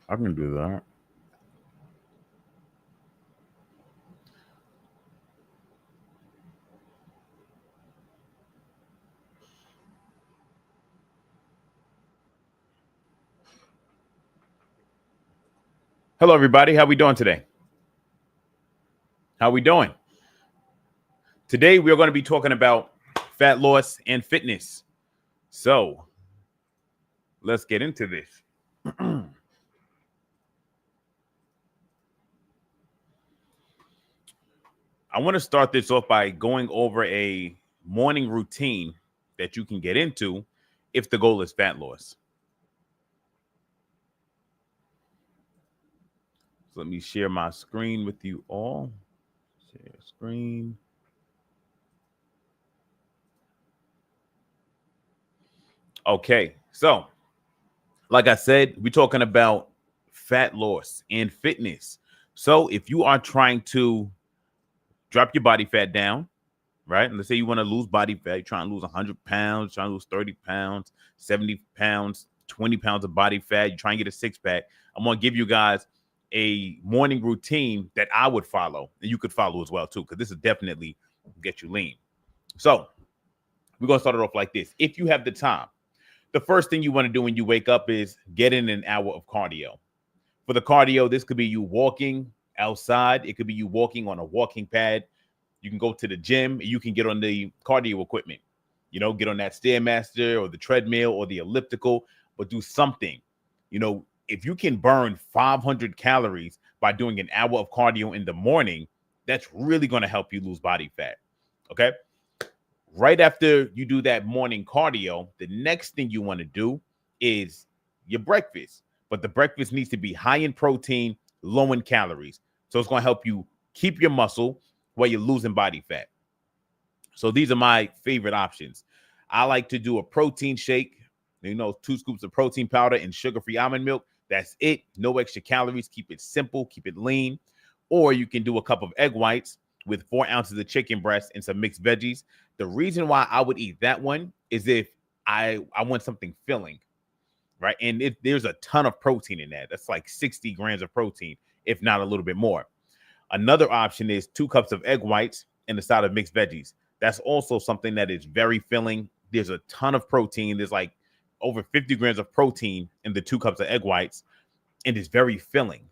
I can do that. Hello, everybody. How we doing today? How we doing? Today, we are going to be talking about fat loss and fitness. So let's get into this. I want to start this off by going over a morning routine that you can get into if the goal is fat loss. So let me share my screen with you all. Share screen. Okay, so like I said, we're talking about fat loss and fitness. So if you are trying to drop your body fat down, right? And let's say you want to lose body fat, you're trying to lose 100 pounds, trying to lose 30 pounds, 70 pounds, 20 pounds of body fat, you're trying to get a six pack. I'm going to give you guys a morning routine that I would follow, and you could follow as well, too, because this is definitely get you lean. So we're going to start it off like this. If you have the time, the first thing you want to do when you wake up is get in an hour of cardio. For the cardio, this could be you walking outside. It could be you walking on a walking pad. You can go to the gym. You can get on the cardio equipment. You know, get on that Stairmaster or the treadmill or the elliptical, but do something. You know, if you can burn 500 calories by doing an hour of cardio in the morning, that's really going to help you lose body fat. Okay. Right after you do that morning cardio, the next thing you want to do is your breakfast. But the breakfast needs to be high in protein, low in calories. So it's going to help you keep your muscle while you're losing body fat. So these are my favorite options. I like to do a protein shake, 2 scoops of protein powder and sugar-free almond milk. That's it. No extra calories. Keep it simple. Keep it lean. Or you can do a cup of egg whites with 4 ounces of chicken breast and some mixed veggies. The reason why I would eat that one is if I want something filling, right? And there's a ton of protein in that. That's like 60 grams of protein, if not a little bit more. Another option is 2 cups of egg whites and a side of mixed veggies. That's also something that is very filling. There's a ton of protein. There's like over 50 grams of protein in the 2 cups of egg whites, and it's very filling.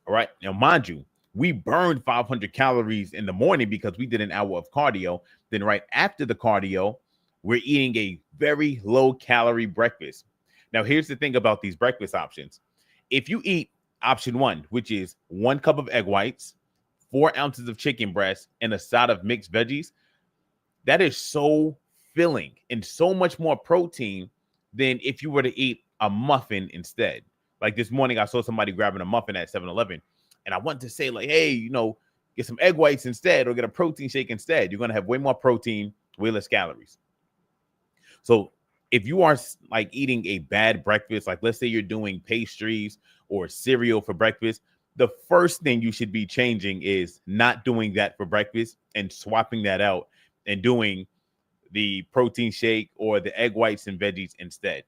All right. Now, mind you, we burned 500 calories in the morning because we did an hour of cardio. Then right after the cardio, we're eating a very low calorie breakfast. Now, here's the thing about these breakfast options. If you eat option 1, which is 1 cup of egg whites, 4 ounces of chicken breast, and a side of mixed veggies, that is so filling and so much more protein than if you were to eat a muffin instead. Like this morning, I saw somebody grabbing a muffin at 7-Eleven, and I wanted to say, like, hey, get some egg whites instead or get a protein shake instead. You're going to have way more protein, way less calories. So if you are like eating a bad breakfast, like let's say you're doing pastries or cereal for breakfast, the first thing you should be changing is not doing that for breakfast and swapping that out and doing the protein shake or the egg whites and veggies instead.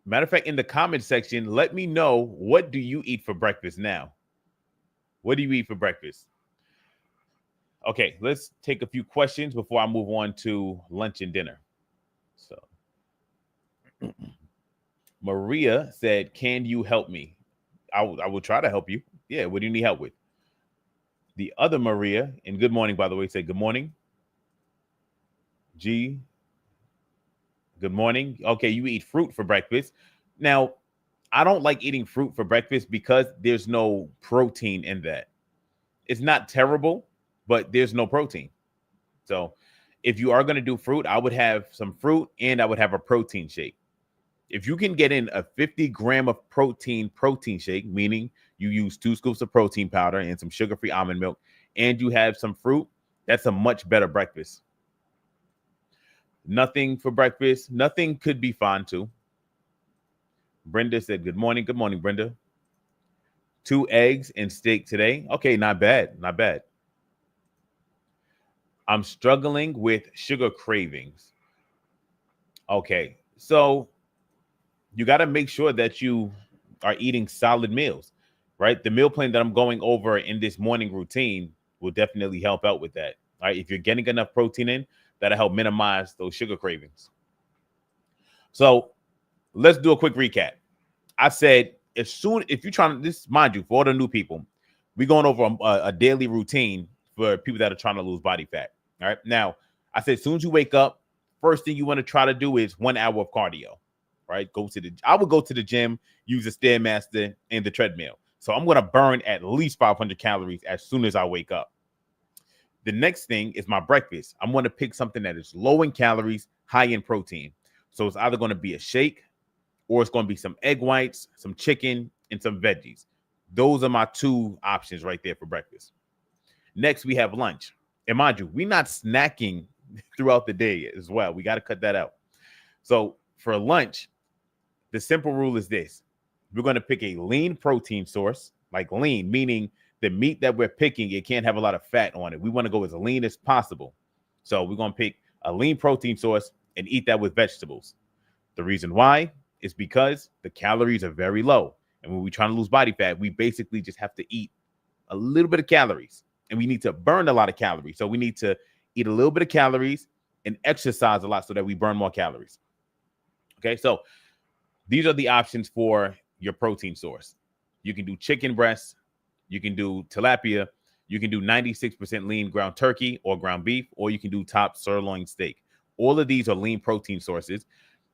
Matter of fact, in the comment section, let me know, what do you eat for breakfast now? What do you eat for breakfast? Okay, let's take a few questions before I move on to lunch and dinner. So, Maria said, can you help me? I will try to help you. Yeah, what do you need help with? The other Maria, and good morning, by the way, said, good morning. G, good morning. Okay, you eat fruit for breakfast. Now, I don't like eating fruit for breakfast because there's no protein in that. It's not terrible, but there's no protein. So if you are going to do fruit, I would have some fruit and I would have a protein shake. If you can get in a 50-gram of protein shake, meaning you use 2 scoops of protein powder and some sugar-free almond milk, and you have some fruit, that's a much better breakfast. Nothing for breakfast. Nothing could be fine too. Brenda said, good morning. Good morning, Brenda. 2 eggs and steak today. Okay, not bad. Not bad. I'm struggling with sugar cravings. Okay, so you got to make sure that you are eating solid meals, right? The meal plan that I'm going over in this morning routine will definitely help out with that. All right. If you're getting enough protein in, that'll help minimize those sugar cravings. So let's do a quick recap. I said, if you're trying to, this, mind you, for all the new people, we're going over a daily routine for people that are trying to lose body fat. All right. Now, I said, as soon as you wake up, first thing you want to try to do is 1 hour of cardio, right? I would go to the gym, use a Stairmaster and the treadmill. So I'm going to burn at least 500 calories as soon as I wake up. The next thing is my breakfast. I'm going to pick something that is low in calories, high in protein. So it's either going to be a shake, or it's going to be some egg whites, some chicken, and some veggies. Those are my two options right there for breakfast. Next, we have lunch. And mind you, we're not snacking throughout the day as well. We got to cut that out. So for lunch, the simple rule is this. We're going to pick a lean protein source, like lean, meaning the meat that we're picking, it can't have a lot of fat on it. We want to go as lean as possible. So we're going to pick a lean protein source and eat that with vegetables. The reason why is because the calories are very low. And when we're trying to lose body fat, we basically just have to eat a little bit of calories. And we need to burn a lot of calories. So we need to eat a little bit of calories and exercise a lot so that we burn more calories. Okay, so these are the options for your protein source. You can do chicken breast. You can do tilapia. You can do 96% lean ground turkey or ground beef, or you can do top sirloin steak. All of these are lean protein sources,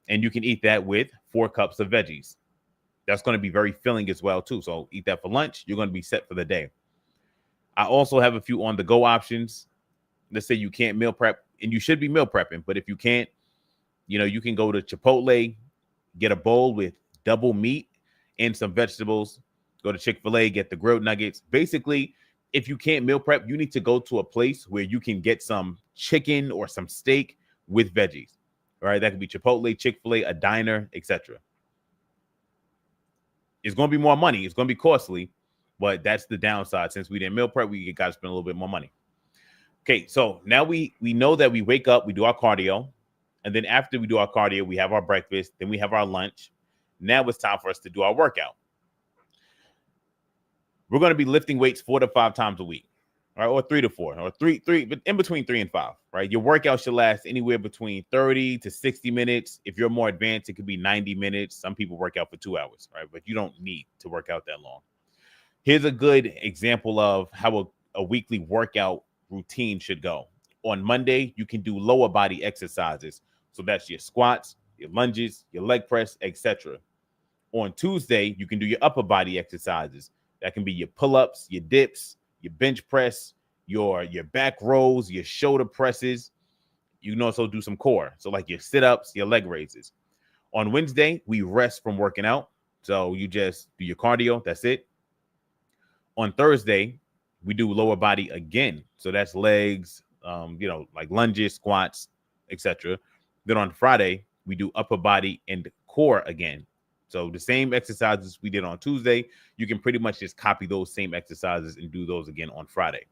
and you can eat that with 4 cups of veggies. That's going to be very filling as well, too. So eat that for lunch. You're going to be set for the day. I also have a few on-the-go options. Let's say you can't meal prep, and you should be meal prepping, but if you can't, you can go to Chipotle, get a bowl with double meat and some vegetables. Go to Chick-fil-A, get the grilled nuggets. Basically, if you can't meal prep, you need to go to a place where you can get some chicken or some steak with veggies. All right, that could be Chipotle, Chick-fil-A, a diner, etc. It's going to be more money. It's going to be costly, but that's the downside. Since we didn't meal prep, we got to spend a little bit more money. Okay, so now we know that we wake up, we do our cardio, and then after we do our cardio, we have our breakfast, then we have our lunch. Now it's time for us to do our workout. We're going to be lifting weights 4 to 5 times a week, right? Or 3 to 4, or three, but in between 3 and 5, right? Your workout should last anywhere between 30 to 60 minutes. If you're more advanced, it could be 90 minutes. Some people work out for 2 hours, right? But you don't need to work out that long. Here's a good example of how a weekly workout routine should go. On Monday, you can do lower body exercises. So that's your squats, your lunges, your leg press, etc. On Tuesday, you can do your upper body exercises. That can be your pull-ups, your dips, your bench press, your back rows, your shoulder presses. You can also do some core. So like your sit-ups, your leg raises. On Wednesday, we rest from working out. So you just do your cardio. That's it. On Thursday, we do lower body again. So that's legs, like lunges, squats, etc. Then on Friday, we do upper body and core again. So the same exercises we did on Tuesday, you can pretty much just copy those same exercises and do those again on Friday.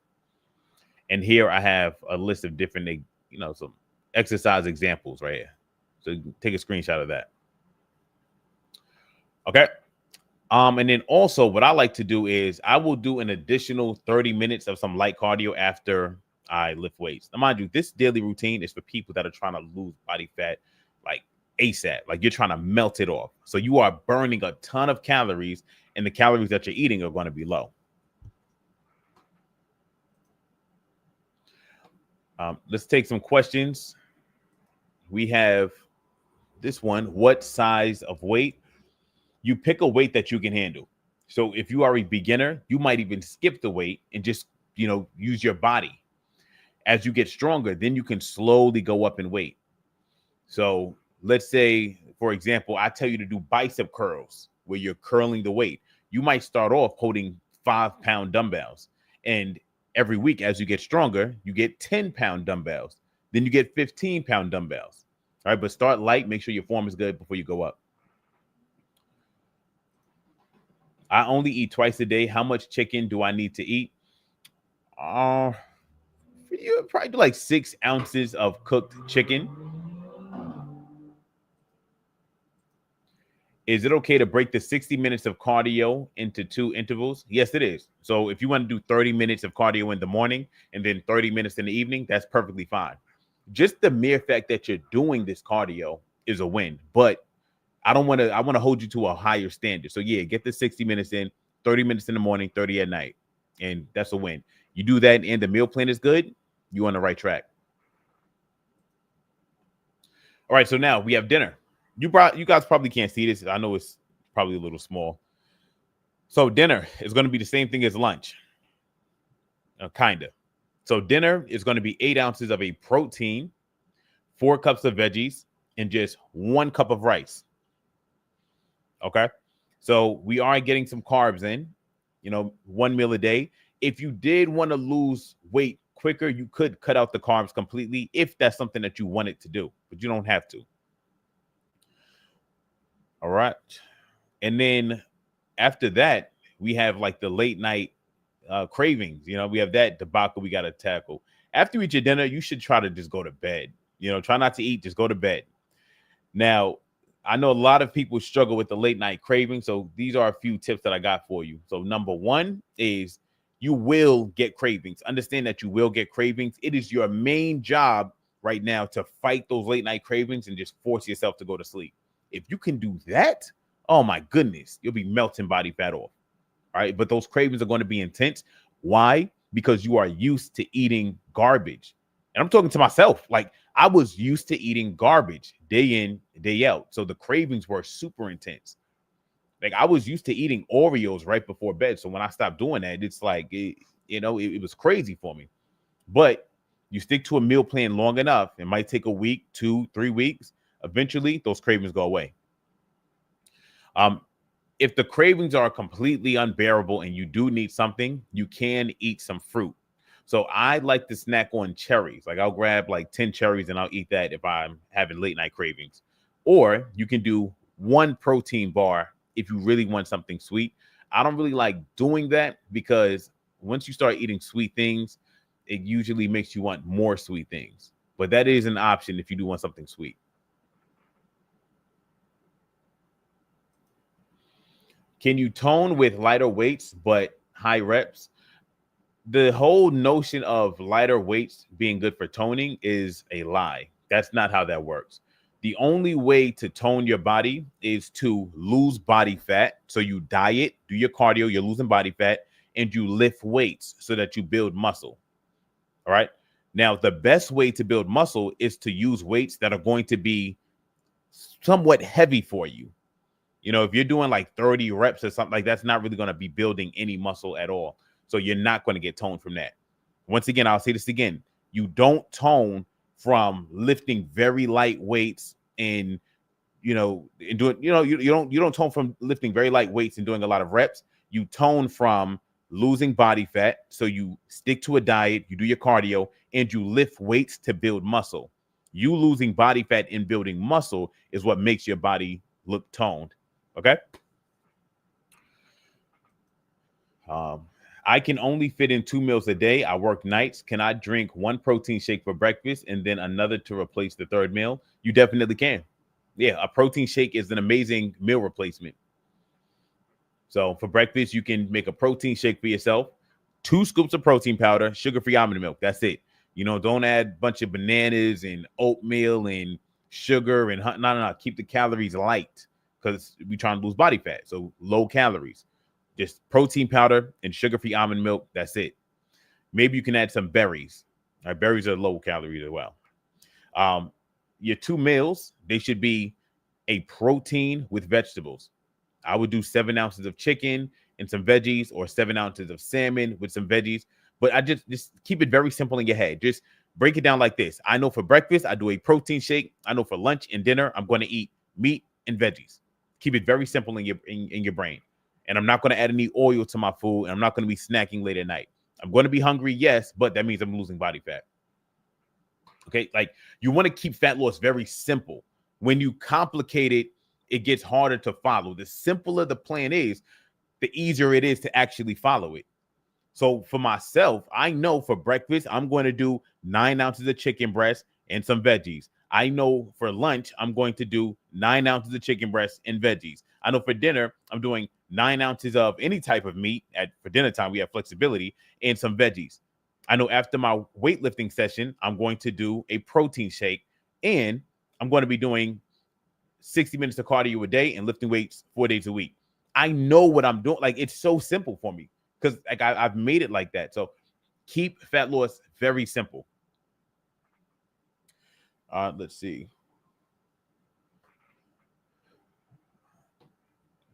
And here I have a list of different, some exercise examples right here. So take a screenshot of that. Okay. And then also what I like to do is I will do an additional 30 minutes of some light cardio after I lift weights. Now, mind you, this daily routine is for people that are trying to lose body fat like ASAP. Like you're trying to melt it off. So you are burning a ton of calories, and the calories that you're eating are going to be low. Let's take some questions. We have this one. What size of weight? You pick a weight that you can handle. So if you are a beginner, you might even skip the weight and just, use your body. As you get stronger, then you can slowly go up in weight. So let's say, for example, I tell you to do bicep curls where you're curling the weight. You might start off holding 5-pound dumbbells. And every week, as you get stronger, you get 10-pound dumbbells. Then you get 15-pound dumbbells. All right, but start light. Make sure your form is good before you go up. I only eat twice a day. How much chicken do I need to eat? You probably do like 6 ounces of cooked chicken. Is it okay to break the 60 minutes of cardio into 2 intervals? Yes, it is. So if you want to do 30 minutes of cardio in the morning and then 30 minutes in the evening, that's perfectly fine. Just the mere fact that you're doing this cardio is a win. But I want to hold you to a higher standard. So yeah, get the 60 minutes in, 30 minutes in the morning, 30 at night. And that's a win. You do that and the meal plan is good, you're on the right track. All right, so now we have dinner. You guys probably can't see this. I know it's probably a little small. So dinner is going to be the same thing as lunch, kind of. So dinner is going to be 8 ounces of a protein, 4 cups of veggies, and just 1 cup of rice. Okay. So we are getting some carbs in, 1 meal a day. If you did want to lose weight quicker, you could cut out the carbs completely if that's something that you wanted to do, but you don't have to. All right. And then after that, we have like the late night cravings. We have that debacle we got to tackle. After you eat your dinner, you should try to just go to bed. Try not to eat, just go to bed. Now, I know a lot of people struggle with the late night craving. So these are a few tips that I got for you. So number one is you will get cravings. Understand that you will get cravings. It is your main job right now to fight those late night cravings and just force yourself to go to sleep. If you can do that, oh my goodness, you'll be melting body fat off. All right. But those cravings are going to be intense. Why? Because you are used to eating garbage. And I'm talking to myself. Like I was used to eating garbage day in, day out. So the cravings were super intense. Like I was used to eating Oreos right before bed. So when I stopped doing that, it's like, it was crazy for me. But you stick to a meal plan long enough. It might take a week, 2, 3 weeks. Eventually, those cravings go away. If the cravings are completely unbearable and you do need something, you can eat some fruit. So I like to snack on cherries. Like I'll grab like 10 cherries and I'll eat that if I'm having late night cravings. Or you can do 1 protein bar if you really want something sweet. I don't really like doing that because once you start eating sweet things, it usually makes you want more sweet things. But that is an option if you do want something sweet. Can you tone with lighter weights but high reps? The whole notion of lighter weights being good for toning is a lie. That's not how that works. The only way to tone your body is to lose body fat. So you diet, do your cardio, you're losing body fat, and you lift weights so that you build muscle. All right. Now, the best way to build muscle is to use weights that are going to be somewhat heavy for you. If you're doing like 30 reps or something like that's not really going to be building any muscle at all. So you're not going to get toned from that. Once again, I'll say this again. You don't tone from lifting very light weights and doing, you don't tone from lifting very light weights and doing a lot of reps. You tone from losing body fat. So you stick to a diet, you do your cardio, and you lift weights to build muscle. You losing body fat and building muscle is what makes your body look toned. Okay. I can only fit in 2 meals a day. I work nights. Can I drink 1 protein shake for breakfast and then another to replace the third meal? You definitely can. Yeah, a protein shake is an amazing meal replacement. So for breakfast, you can make a protein shake for yourself, 2 scoops of protein powder, sugar-free almond milk. That's it. Don't add a bunch of bananas and oatmeal and sugar and no. Keep the calories light because we're trying to lose body fat. So low calories. Just protein powder and sugar-free almond milk. That's it. Maybe you can add some berries. All right, berries are low calories as well. Your 2 meals, they should be a protein with vegetables. I would do 7 ounces of chicken and some veggies, or 7 ounces of salmon with some veggies. But I just keep it very simple in your head. Just break it down like this. I know for breakfast, I do a protein shake. I know for lunch and dinner, I'm going to eat meat and veggies. Keep it very simple in your brain. And I'm not going to add any oil to my food. And I'm not going to be snacking late at night. I'm going to be hungry, yes, but that means I'm losing body fat. Okay, like you want to keep fat loss very simple. When you complicate it, it gets harder to follow. The simpler the plan is, the easier it is to actually follow it. So for myself, I know for breakfast, I'm going to do 9 ounces of chicken breast and some veggies. I know for lunch, I'm going to do 9 ounces of chicken breast and veggies. I know for dinner, I'm doing 9 ounces of any type of meat. For dinner time, we have flexibility and some veggies. I know after my weightlifting session, I'm going to do a protein shake, and I'm going to be doing 60 minutes of cardio a day and lifting weights 4 days a week. I know what I'm doing. Like, it's so simple for me because like I've made it like that. So keep fat loss very simple. Let's see.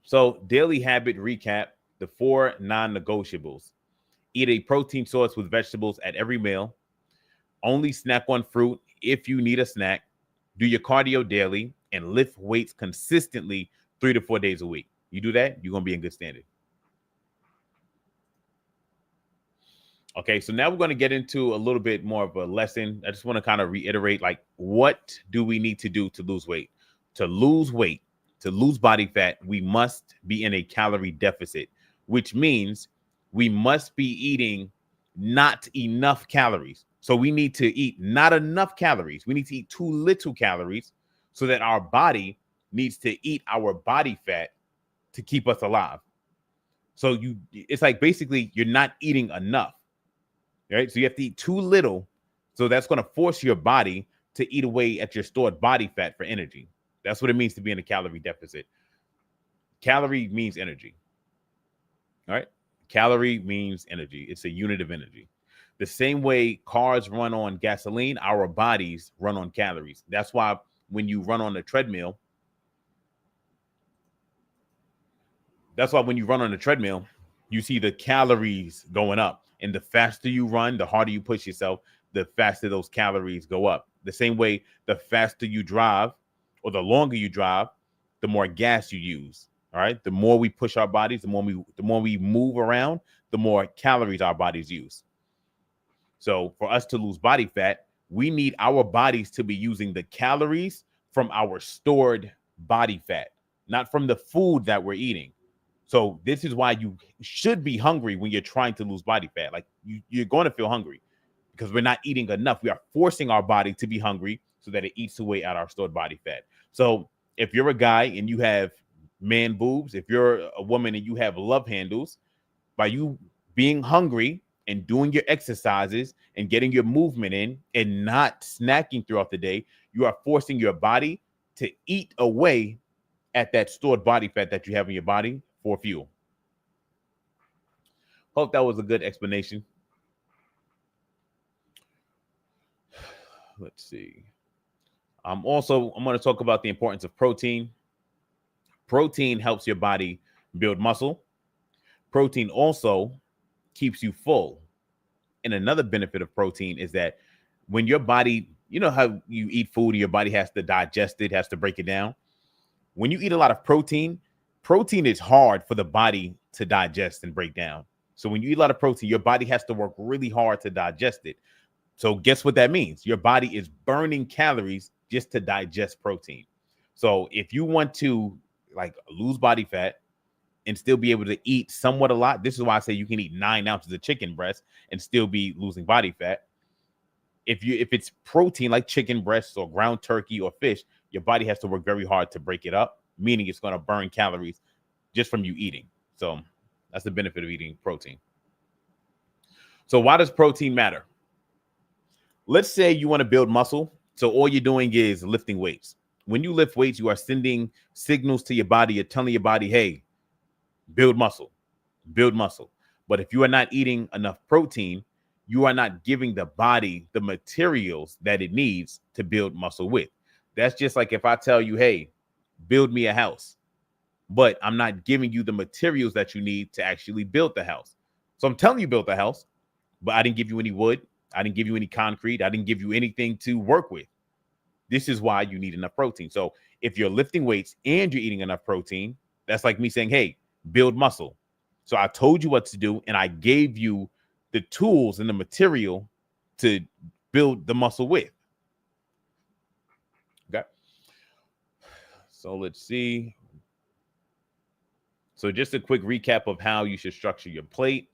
So daily habit recap, the 4 non-negotiables. Eat a protein source with vegetables at every meal. Only snack on fruit if you need a snack. Do your cardio daily and lift weights consistently 3 to 4 days a week. You do that, you're going to be in good standing. Okay, so now we're going to get into a little bit more of a lesson. I just want to kind of reiterate, like, what do we need to do to lose weight? To lose weight, to lose body fat, we must be in a calorie deficit, which means we must be eating not enough calories. So we need to eat not enough calories. We need to eat too little calories so that our body needs to eat our body fat to keep us alive. So it's like basically you're not eating enough. Right? So you have to eat too little. So that's going to force your body to eat away at your stored body fat for energy. That's what it means to be in a calorie deficit. Calorie means energy. All right? Calorie means energy. It's a unit of energy. The same way cars run on gasoline, our bodies run on calories. That's why when you run on a treadmill, you see the calories going up. And the faster you run, the harder you push yourself, the faster those calories go up. The same way, the faster you drive or the longer you drive, the more gas you use. All right. The more we push our bodies, the more we move around, the more calories our bodies use. So for us to lose body fat, we need our bodies to be using the calories from our stored body fat, not from the food that we're eating. So this is why you should be hungry when you're trying to lose body fat. Like you're going to feel hungry because we're not eating enough. We are forcing our body to be hungry so that it eats away at our stored body fat. So if you're a guy and you have man boobs, if you're a woman and you have love handles, by you being hungry and doing your exercises and getting your movement in and not snacking throughout the day, you are forcing your body to eat away at that stored body fat that you have in your body for fuel. Hope that was a good explanation. Let's see. I'm going to talk about the importance of protein. Protein helps your body build muscle. Protein also keeps you full. And another benefit of protein is that when your body, you know how you eat food and your body has to digest it, has to break it down. When you eat a lot of protein is hard for the body to digest and break down. So when you eat a lot of protein, your body has to work really hard to digest it. So guess what that means? Your body is burning calories just to digest protein. So if you want to like lose body fat and still be able to eat somewhat a lot, this is why I say you can eat 9 ounces of chicken breast and still be losing body fat. If it's protein like chicken breasts or ground turkey or fish, your body has to work very hard to break it up, meaning it's going to burn calories just from you eating. So that's the benefit of eating protein. So why does protein matter? Let's say you want to build muscle. So all you're doing is lifting weights. When you lift weights, you are sending signals to your body. You're telling your body, hey, build muscle, build muscle. But if you are not eating enough protein, you are not giving the body the materials that it needs to build muscle with. That's just like if I tell you, hey, build me a house, but I'm not giving you the materials that you need to actually build the house. So I'm telling you build the house, but I didn't give you any wood. I didn't give you any concrete. I didn't give you anything to work with. This is why you need enough protein. So if you're lifting weights and you're eating enough protein, that's like me saying, hey, build muscle. So I told you what to do, and I gave you the tools and the material to build the muscle with. Okay. So let's see. So just a quick recap of how you should structure your plate: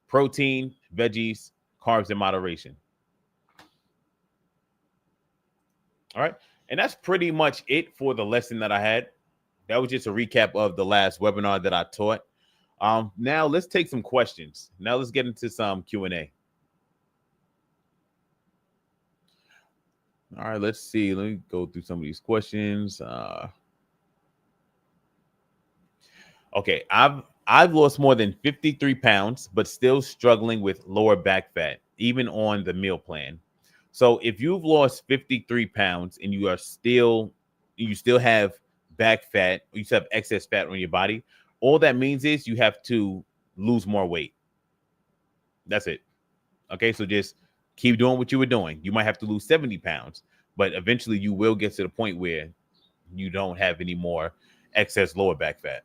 protein, veggies, carbs in moderation. All right. And that's pretty much it for the lesson that I had. That was just a recap of the last webinar that I taught. Now let's take some questions. Now let's get into some Q&A. All right, let's see. Let me go through some of these questions. Okay, I've lost more than 53 pounds, but still struggling with lower back fat, even on the meal plan. So if you've lost 53 pounds and you still have back fat, you still have excess fat on your body, all that means is you have to lose more weight. That's it. Okay, so just keep doing what you were doing. You might have to lose 70 pounds, but eventually you will get to the point where you don't have any more excess lower back fat.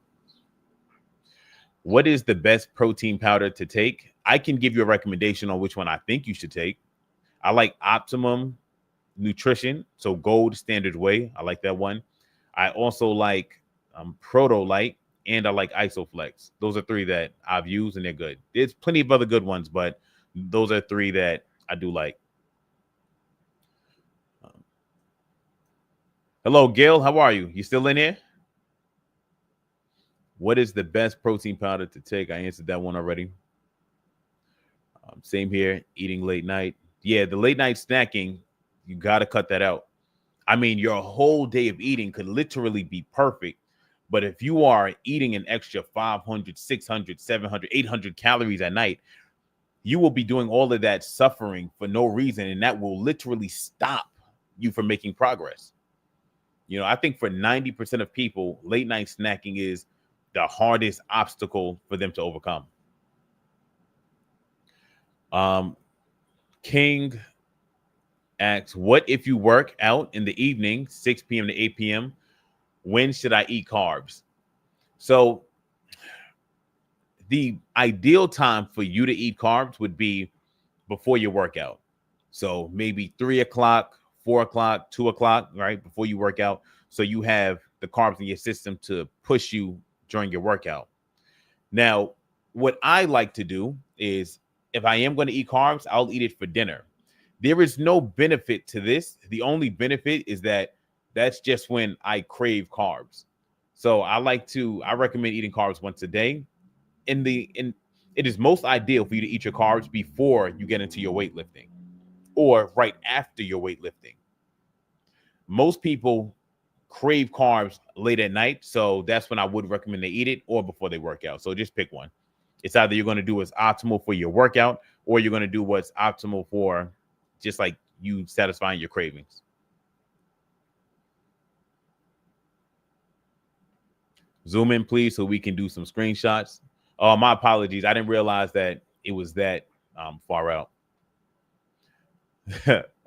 What is the best protein powder to take? I can give you a recommendation on which one I think you should take. I like Optimum Nutrition, so Gold Standard Whey. I like that one. I also like Proto Light, and I like Isoflex. Those are three that I've used, and they're good. There's plenty of other good ones, but those are three that I do like. Hello, Gail. How are you? You still in here? What is the best protein powder to take? I answered that one already. Same here. Eating late night. Yeah, the late night snacking, you got to cut that out. I mean, your whole day of eating could literally be perfect. But if you are eating an extra 500, 600, 700, 800 calories at night, you will be doing all of that suffering for no reason. And that will literally stop you from making progress. You know, I think for 90% of people, late night snacking is the hardest obstacle for them to overcome. King asks, what if you work out in the evening, 6 p.m. to 8 p.m.? When should I eat carbs? So the ideal time for you to eat carbs would be before your workout. So maybe 3 o'clock, 4 o'clock, 2 o'clock, right? Before you work out. So you have the carbs in your system to push you during your workout. Now, what I like to do is if I am going to eat carbs, I'll eat it for dinner. There is no benefit to this. The only benefit is that that's just when I crave carbs. So I recommend eating carbs once a day. It is most ideal for you to eat your carbs before you get into your weightlifting or right after your weightlifting. Most people crave carbs late at night, so that's when I would recommend they eat it or before they work out. So just pick one. It's either you're going to do what's optimal for your workout or you're going to do what's optimal for just like you satisfying your cravings. Zoom in, please, so we can do some screenshots. Oh, my apologies. I didn't realize that it was that far out.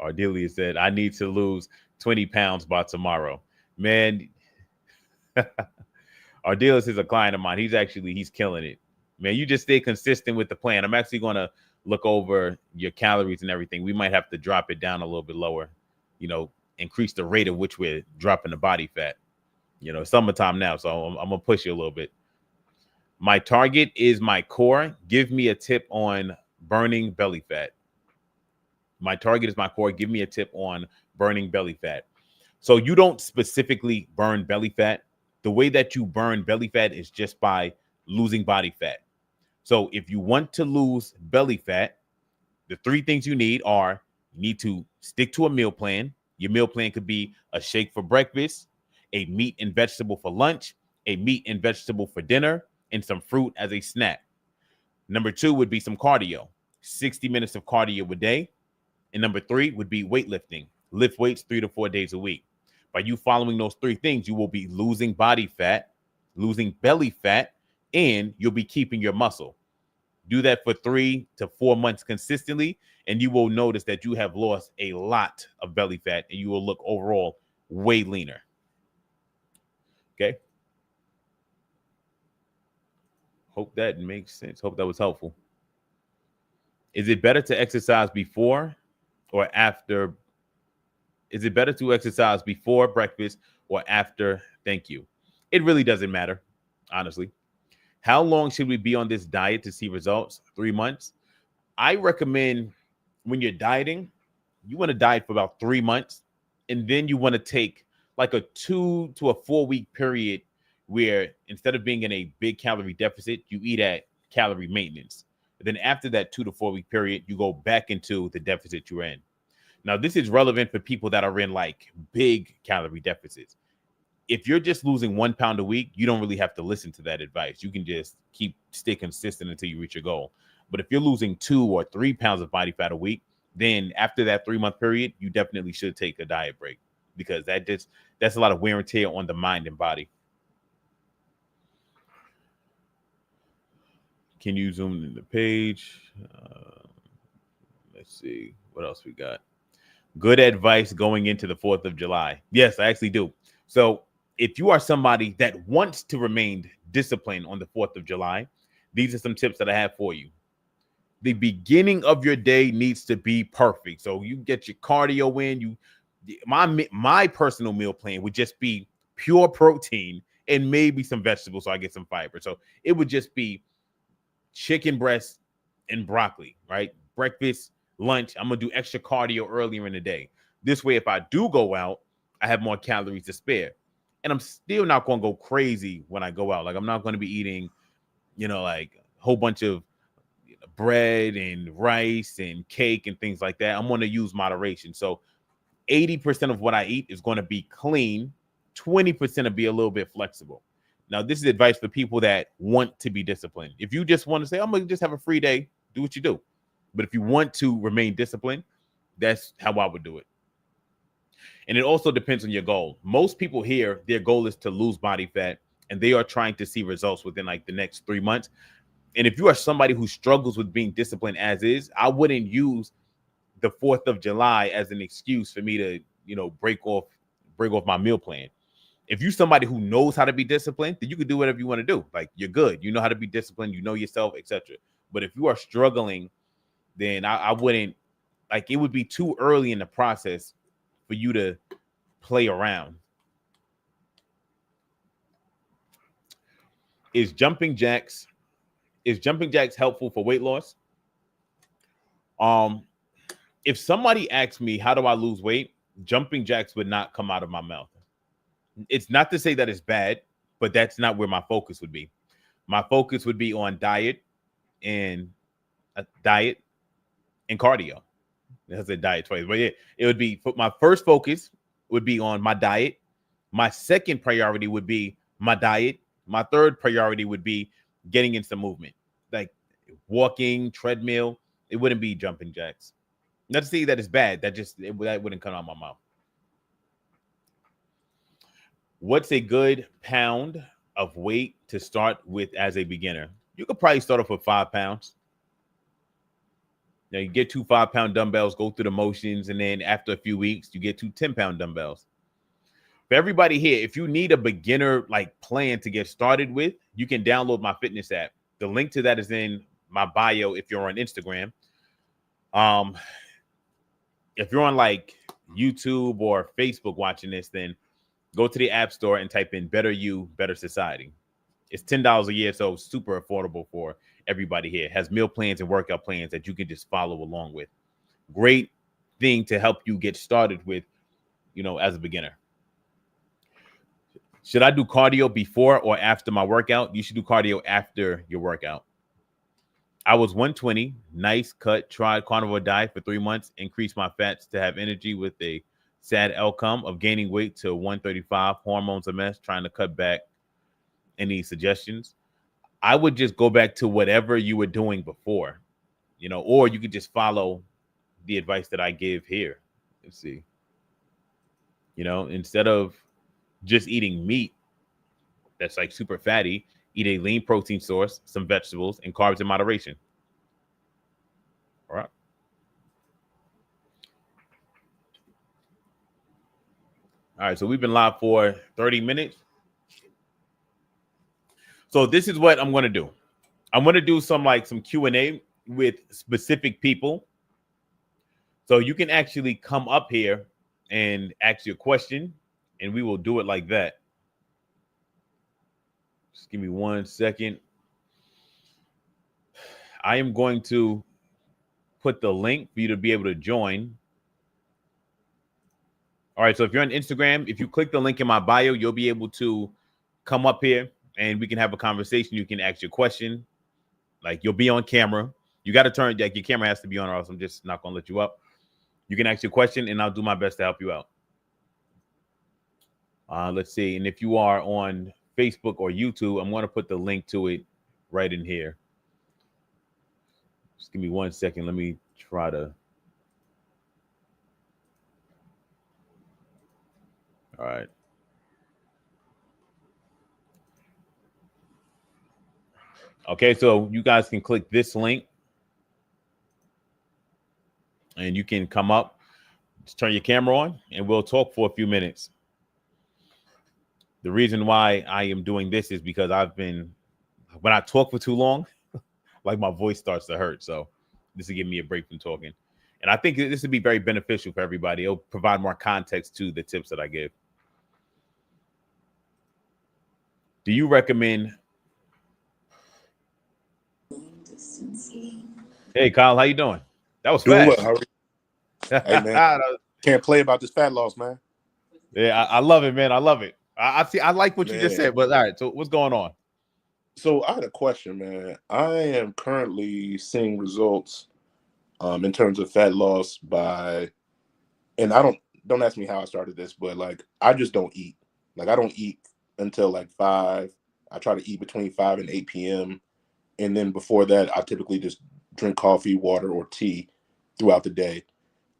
Ardelia said, I need to lose 20 pounds by tomorrow. Man, Ardelis is a client of mine. He's killing it. Man, you just stay consistent with the plan. I'm actually going to look over your calories and everything. We might have to drop it down a little bit lower, increase the rate at which we're dropping the body fat. It's summertime now, so I'm going to push you a little bit. My target is my core. Give me a tip on burning belly fat. My target is my core. Give me a tip on burning belly fat. So you don't specifically burn belly fat. The way that you burn belly fat is just by losing body fat. So if you want to lose belly fat, the three things you need are you need to stick to a meal plan. Your meal plan could be a shake for breakfast, a meat and vegetable for lunch, a meat and vegetable for dinner, and some fruit as a snack. Number 2 would be some cardio, 60 minutes of cardio a day. And number 3 would be weightlifting. Lift weights 3 to 4 days a week. By you following those 3 things, you will be losing body fat, losing belly fat, and you'll be keeping your muscle. Do that for 3 to 4 months consistently, and you will notice that you have lost a lot of belly fat, and you will look overall way leaner. Okay? Hope that makes sense. Hope that was helpful. Is it better to exercise before or after? Is it better to exercise before breakfast or after? Thank you. It really doesn't matter, honestly. How long should we be on this diet to see results? 3 months. I recommend when you're dieting, you want to diet for about 3 months. And then you want to take like a 2 to a 4 week period where instead of being in a big calorie deficit, you eat at calorie maintenance. And then after that 2 to 4 week period, you go back into the deficit you're in. Now, this is relevant for people that are in like big calorie deficits. If you're just losing 1 pound a week, you don't really have to listen to that advice. You can just stay consistent until you reach your goal. But if you're losing 2 or 3 pounds of body fat a week, then after that 3 month period, you definitely should take a diet break, because that's a lot of wear and tear on the mind and body. Can you zoom in the page? Let's see what else we got. Good advice going into the 4th of July. Yes, I actually do. So if you are somebody that wants to remain disciplined on the 4th of July, these are some tips that I have for you. The beginning of your day needs to be perfect. So you get your cardio in. My personal meal plan would just be pure protein and maybe some vegetables, so I get some fiber. So it would just be chicken breast and broccoli, right? Breakfast, lunch. I'm gonna do extra cardio earlier in the day. This way, if I do go out, I have more calories to spare. And I'm still not gonna go crazy when I go out. Like, I'm not gonna be eating, like a whole bunch of bread and rice and cake and things like that. I'm gonna use moderation. So 80% of what I eat is going to be clean. 20% will be a little bit flexible. Now, this is advice for people that want to be disciplined. If you just want to say, I'm going to just have a free day, do what you do. But if you want to remain disciplined, that's how I would do it. And it also depends on your goal. Most people here, their goal is to lose body fat, and they are trying to see results within like the next 3 months. And if you are somebody who struggles with being disciplined as is, I wouldn't use the 4th of July as an excuse for me to, break off my meal plan. If you're somebody who knows how to be disciplined, then you can do whatever you want to do. Like, you're good. You know how to be disciplined. You know yourself, etc. But if you are struggling, then I wouldn't, like, it would be too early in the process for you to play around. Is jumping jacks helpful for weight loss? If somebody asks me, how do I lose weight? Jumping jacks would not come out of my mouth. It's not to say that it's bad, but that's not where my focus would be. My focus would be on diet and cardio. That's a diet twice, but yeah, it would be, my first focus would be on my diet. My second priority would be my diet. My third priority would be getting into movement, like walking, treadmill. It wouldn't be jumping jacks. Not to say that it's bad. That wouldn't come out of my mouth. What's a good pound of weight to start with as a beginner? You could probably start off with 5 pounds. Now, you get 2 5-pound dumbbells, go through the motions, and then after a few weeks, you get 2 10-pound dumbbells. For everybody here, if you need a beginner like plan to get started with, you can download my fitness app. The link to that is in my bio if you're on Instagram. If you're on like YouTube or Facebook watching this, then go to the App Store and type in Better You, Better Society. It's $10 a year, so super affordable for everybody here. It has meal plans and workout plans that you can just follow along with. Great thing to help you get started with, as a beginner. Should I do cardio before or after my workout? You should do cardio after your workout. I was 120, nice cut, tried carnivore diet for 3 months, increased my fats to have energy with a sad outcome of gaining weight to 135, hormones a mess, trying to cut back. Any suggestions? I would just go back to whatever you were doing before, or you could just follow the advice that I give here. Let's see. Instead of just eating meat that's like super fatty, eat a lean protein source, some vegetables, and carbs in moderation. All right. All right, so we've been live for 30 minutes. So this is what I'm going to do. I'm going to do some Q&A with specific people. So you can actually come up here and ask your question, and we will do it like that. Just give me 1 second. I am going to put the link for you to be able to join. All right. So if you're on Instagram, if you click the link in my bio, you'll be able to come up here and we can have a conversation. You can ask your question. Like you'll be on camera. You got to turn, like your camera has to be on, or else I'm just not going to let you up. You can ask your question and I'll do my best to help you out. Let's see. And if you are on Facebook or YouTube, I'm going to put the link to it right in here. Just give me 1 second. Let me try to. All right. Okay, so you guys can click this link and you can come up, just turn your camera on, and we'll talk for a few minutes. The reason why I am doing this is because when I talk for too long, like my voice starts to hurt. So this will give me a break from talking. And I think this would be very beneficial for everybody. It'll provide more context to the tips that I give. Do you recommend? Hey, Kyle, how you doing? That was Doing fast. well. Hey, man. Can't play about this fat loss, man. Yeah, I love it, man. I love it. I see. I like what you just said. But all right, so what's going on? So I had a question, man. I am currently seeing results in terms of fat loss and don't ask me how I started this, but like I just don't eat. Like I don't eat until like 5. I try to eat between 5 and 8 p.m. And then before that, I typically just drink coffee, water, or tea throughout the day.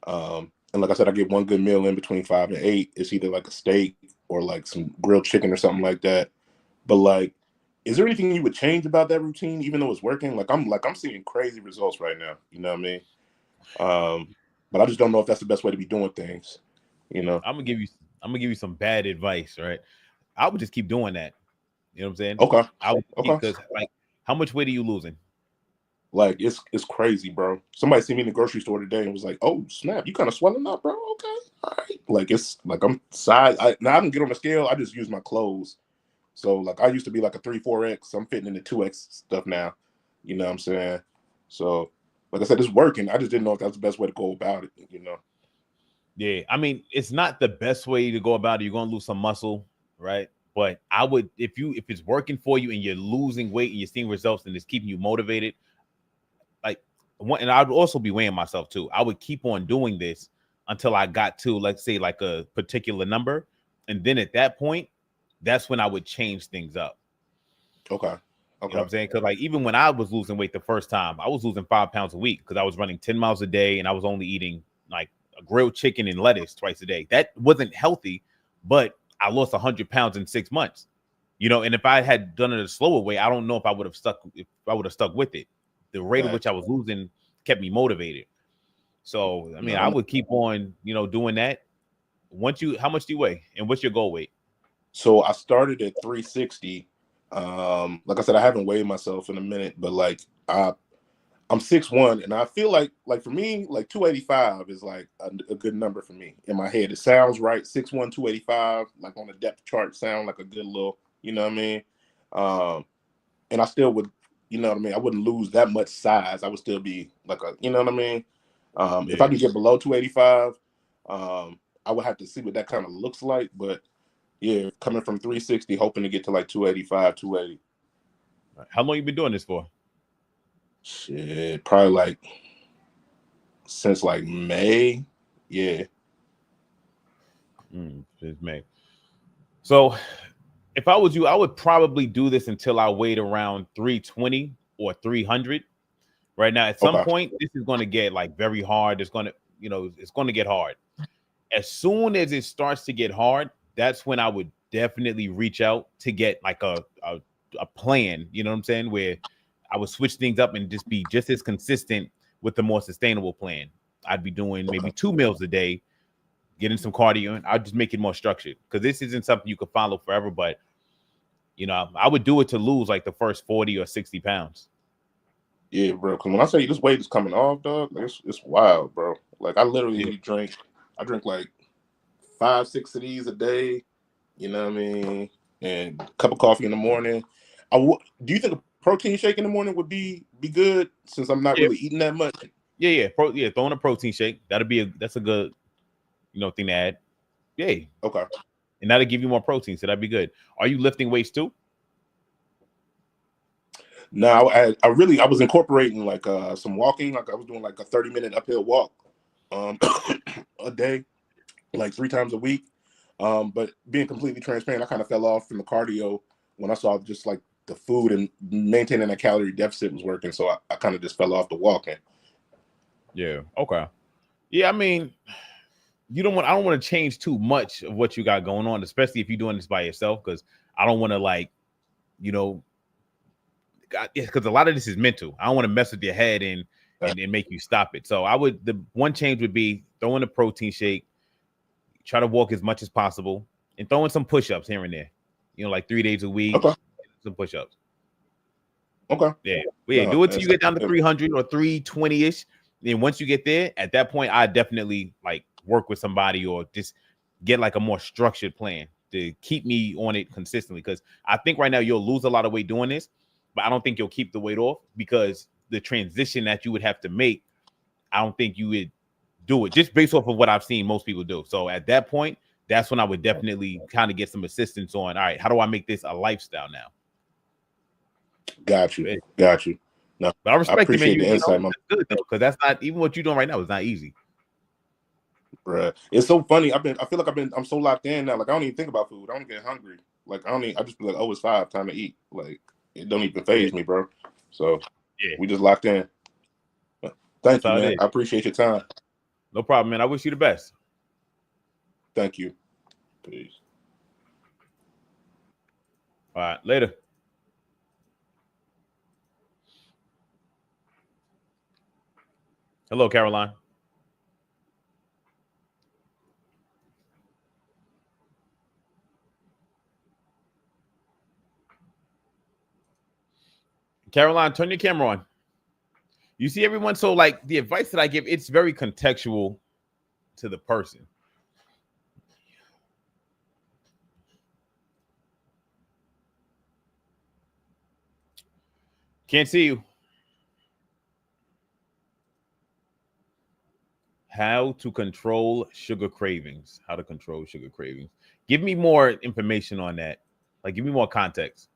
And like I said, I get one good meal in between 5 and 8. It's either like a steak or like some grilled chicken or something like that. But like, is there anything you would change about that routine, even though it's working? I'm seeing crazy results right now. You know what I mean? But I just don't know if that's the best way to be doing things. You know? I'm gonna give you some bad advice, right? I would just keep doing that. You know what I'm saying? Okay. I would keep, Okay. because like, how much weight are you losing? Like it's crazy, bro. Somebody seen me in the grocery store today and was like, "Oh snap, you kind of swelling up, bro." Okay, all right. Like it's like I'm size. Now I don't get on the scale. I just use my clothes. So like I used to be like a 3-4X. I'm fitting in the 2X stuff now. You know what I'm saying? So like I said, it's working. I just didn't know if that's the best way to go about it. You know? Yeah, I mean, it's not the best way to go about it. You're gonna lose some muscle, right? But I would, if it's working for you and you're losing weight and you're seeing results and it's keeping you motivated, like and I'd also be weighing myself too. I would keep on doing this until I got to, let's say, like a particular number, and then at that point, that's when I would change things up. Okay. You know what I'm saying? Because like even when I was losing weight the first time, I was losing 5 pounds a week because I was running 10 miles a day and I was only eating like a grilled chicken and lettuce twice a day. That wasn't healthy, but I lost 100 pounds in 6 months. You know, and if I had done it a slower way, I don't know if I would have stuck with it. The rate at which I was losing kept me motivated. So I mean, I would keep on, doing that. How much do you weigh and what's your goal weight? So I started at 360. Like I said, I haven't weighed myself in a minute, but like I'm 6'1", and I feel like for me, like 285 is like a good number for me in my head. It sounds right. 6'1", 285, like on the depth chart, sound like a good little, you know what I mean? And I still would, you know what I mean? I wouldn't lose that much size. I would still be like you know what I mean? If I could get below 285, I would have to see what that kind of looks like. But yeah, coming from 360, hoping to get to like 285, 280. How long you been doing this for? Shit, probably like since like May. Yeah. Since May. So if I was you, I would probably do this until I weighed around 320 or 300. Right now, at some point, this is going to get like very hard. It's going to get hard. As soon as it starts to get hard, that's when I would definitely reach out to get like a plan. You know what I'm saying? Where I would switch things up and just be just as consistent with the more sustainable plan. I'd be doing maybe 2 meals a day, getting some cardio, and I'd just make it more structured because this isn't something you could follow forever. But I would do it to lose like the first 40 or 60 pounds. Yeah, bro. Because when I say this weight is coming off, dog, it's wild, bro. Like I literally drink like 5, 6 of these a day. You know what I mean? And a cup of coffee in the morning. Do you think a protein shake in the morning would be good since I'm not really eating that much? Yeah. Throwing a protein shake. That's a good, thing to add. Yeah, Okay. and that'll give you more protein, so that'd be good. Are you lifting weights too? Now I was incorporating like some walking, like I was doing like a 30-minute uphill walk um a day, like 3 times a week. But being completely transparent, I kind of fell off from the cardio when I saw just like the food and maintaining that calorie deficit was working. So I kind of just fell off the walking. Yeah. Okay. Yeah, I mean, I don't want to change too much of what you got going on, especially if you're doing this by yourself, because I don't want to like, you know, because a lot of this is mental. I don't want to mess with your head and make you stop it. So the one change would be throwing a protein shake, try to walk as much as possible, and throwing some push-ups here and there. Like 3 days a week, Okay. some push-ups. Okay. Yeah. Well, yeah, No, do it till you get down to 300 or 320-ish. Then once you get there, at that point, I definitely like work with somebody or just get like a more structured plan to keep me on it consistently. Because I think right now you'll lose a lot of weight doing this, but I don't think you'll keep the weight off because the transition that you would have to make, I don't think you would do it just based off of what I've seen most people do. So at that point, that's when I would definitely kind of get some assistance on, all right, how do I make this a lifestyle now? Got you. Got you. No, But I respect it, man. appreciate the insight, That's good though, because that's not even what you're doing right now is not easy. Bruh. It's so funny. I feel like I'm so locked in now. Like I don't even think about food. I don't get hungry. Like I just be like, oh, it's 5, time to eat. Like it don't even phase me, bro. So Yeah, we just locked in. that's Thank you, how it man. is. I appreciate your time. No problem, man. I wish you the best. Thank you. Peace. All right, later. Hello, Caroline. Caroline, turn your camera on. You see everyone, so like the advice that I give, it's very contextual to the person. Can't see you. How to control sugar cravings. How to control sugar cravings. Give me more information on that. Like, give me more context.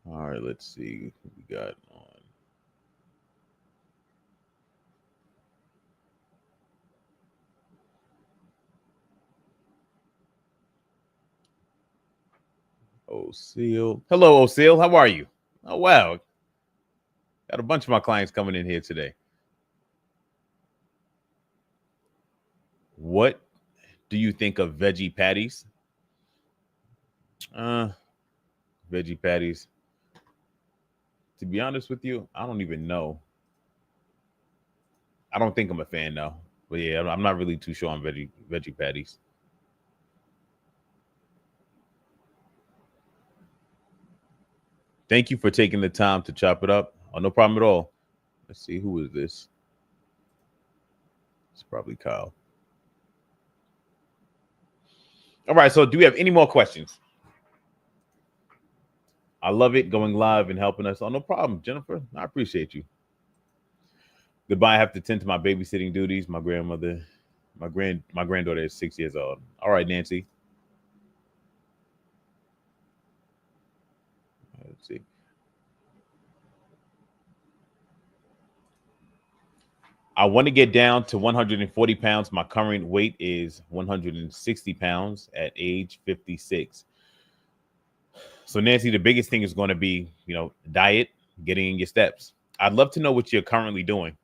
All right, let's see what we got on. O'Seal. Hello, O'Seal. How are you? Oh, wow. Got a bunch of my clients coming in here today. What do you think of veggie patties? Veggie patties. To be honest with you, I don't even know. I don't think I'm a fan though. But yeah, I'm not really too sure on veggie patties. Thank you for taking the time to chop it up. Oh, no problem at all. Let's see, who is this? It's probably Kyle. All right, so do we have any more questions? I love it going live and helping us. Oh, no problem, Jennifer. I appreciate you. Goodbye. I have to tend to my babysitting duties. My grandmother, my granddaughter is 6 years old. All right, Nancy. Let's see. I want to get down to 140 pounds. My current weight is 160 pounds at age 56. So, Nancy, the biggest thing is going to be, diet, getting in your steps. I'd love to know what you're currently doing.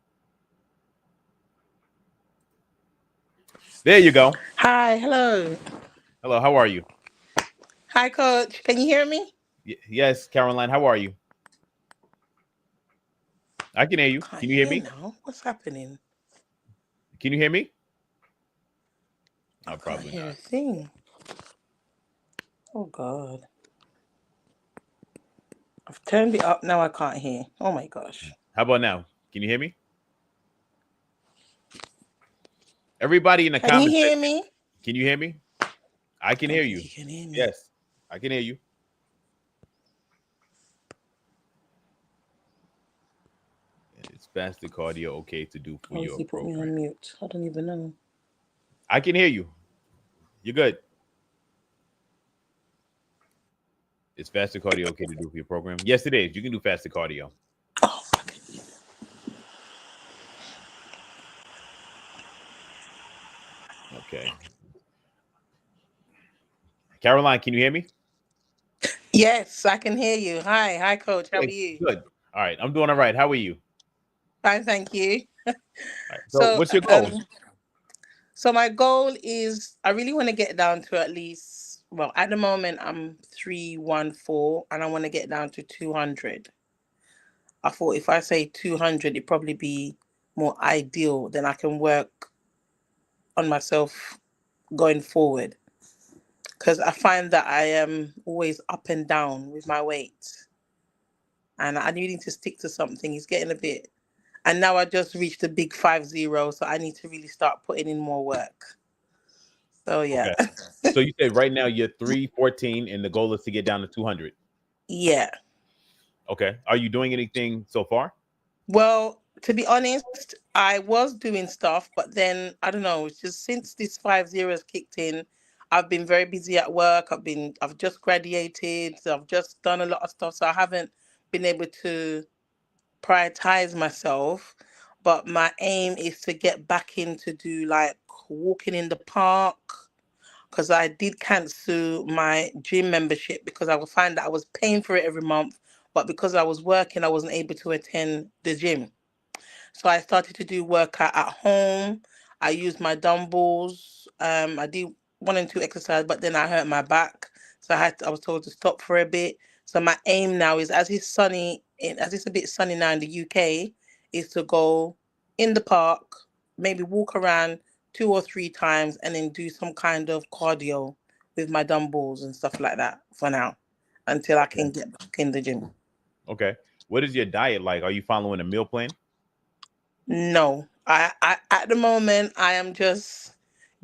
There you go. Hi, hello. Hello, how are you? Hi, Coach. Can you hear me? Yes, Caroline, how are you? I can hear you. Can't Can you hear hear me? now. What's happening? Can you hear me? I Oh, can't probably hear a not. thing. Oh God. I've turned it up now. I can't hear. Oh my gosh. How about now? Can you hear me? Everybody in the Can you comments hear section, me? can you hear me? I can I don't hear think you. you can hear me. Yes, I can hear you. It's fasted cardio okay to do for Or if your you put me program? on mute, I don't even know. I can hear you. You're good. Is fasted cardio okay to do for your program? Yes, it is. You can do fasted cardio. Oh, okay. Okay. Caroline, can you hear me? Yes, I can hear you. Hi, Coach. How are Okay, you? good. All right. I'm doing all right. How are you? Fine, thank you. All right. So, So, what's your goal? um, so my goal is I really want to get down to at least. Well, at the moment I'm 314, and I want to get down to 200. I thought if I say 200, it'd probably be more ideal. Then I can work on myself going forward. Because I find that I am always up and down with my weight, and I needing to stick to something. It's getting a bit. And now I just reached the big 50, so I need to really start putting in more work. So yeah, Okay. So you said right now you're 314 and the goal is to get down to 200. yeah. Okay. Are you doing anything so far? Well, to be honest, I was doing stuff, but then I don't know. It's just since this 50 has kicked in, I've been very busy at work. I've just graduated. So I've just done a lot of stuff, so I haven't been able to prioritize myself. But my aim is to get back in to do like walking in the park, because I did cancel my gym membership because I would find that I was paying for it every month, but because I was working, I wasn't able to attend the gym. So I started to do workout at home. I used my dumbbells. I did one and two exercise, but then I hurt my back, so I was told to stop for a bit. So my aim now is, as it's a bit sunny now in the UK, is to go in the park, maybe walk around 2 or 3 times, and then do some kind of cardio with my dumbbells and stuff like that for now, until I Okay. can get back in the gym. Okay. What is your diet like? Are you following a meal plan? No, I at the moment I am just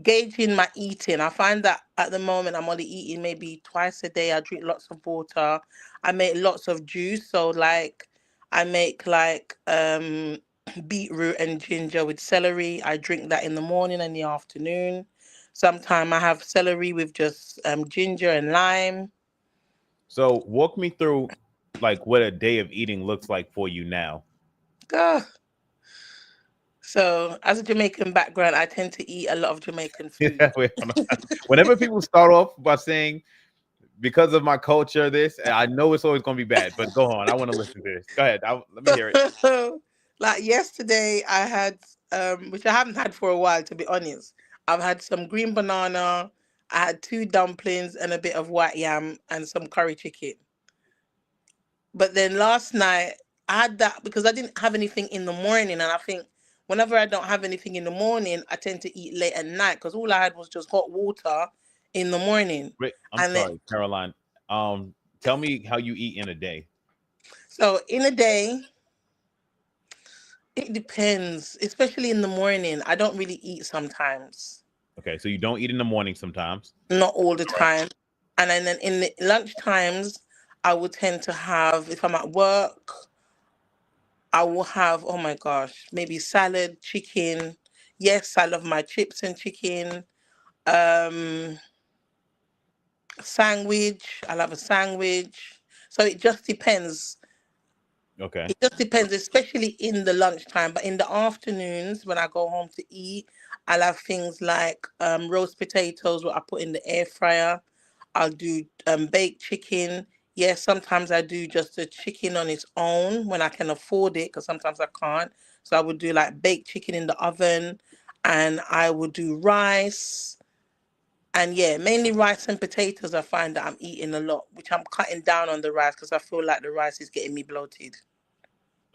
gauging my eating. I find that at the moment I'm only eating maybe twice a day. I drink lots of water. I make lots of juice. So like I make like beetroot and ginger with celery. I drink that in the morning and the afternoon. Sometimes I have celery with just ginger and lime. So walk me through like what a day of eating looks like for you now. Ugh. So as a Jamaican background, I tend to eat a lot of Jamaican food. Wait, hold on. Whenever people start off by saying because of my culture, this I know it's always going to be bad. But go on, I want to listen to this. Go ahead, let me hear it. Like yesterday, I had which I haven't had for a while, to be honest. I've had some green banana. I had two dumplings and a bit of white yam and some curry chicken. But then last night, I had that because I didn't have anything in the morning, and I think whenever I don't have anything in the morning, I tend to eat late at night because all I had was just hot water in the morning, Wait, I'm and then sorry, Caroline. Tell me how you eat in a day. so in a day. It depends, especially in the morning. I don't really eat sometimes, Okay, so you don't eat in the morning sometimes. not all the All right. time. And then in the lunch times, I would tend to have, if I'm at work, I will have, oh my gosh, maybe salad, chicken. Yes, I love my chips and chicken. Um, Sandwich. I love a sandwich. So it just depends. Okay. It just depends, especially in the lunchtime. But in the afternoons, when I go home to eat, I'll have things like roast potatoes, what I put in the air fryer. I'll do baked chicken. Yes, sometimes I do just the chicken on its own when I can afford it, because sometimes I can't. So I would do like baked chicken in the oven, and I would do rice. And yeah, mainly rice and potatoes. I find that I'm eating a lot, which I'm cutting down on the rice because I feel like the rice is getting me bloated.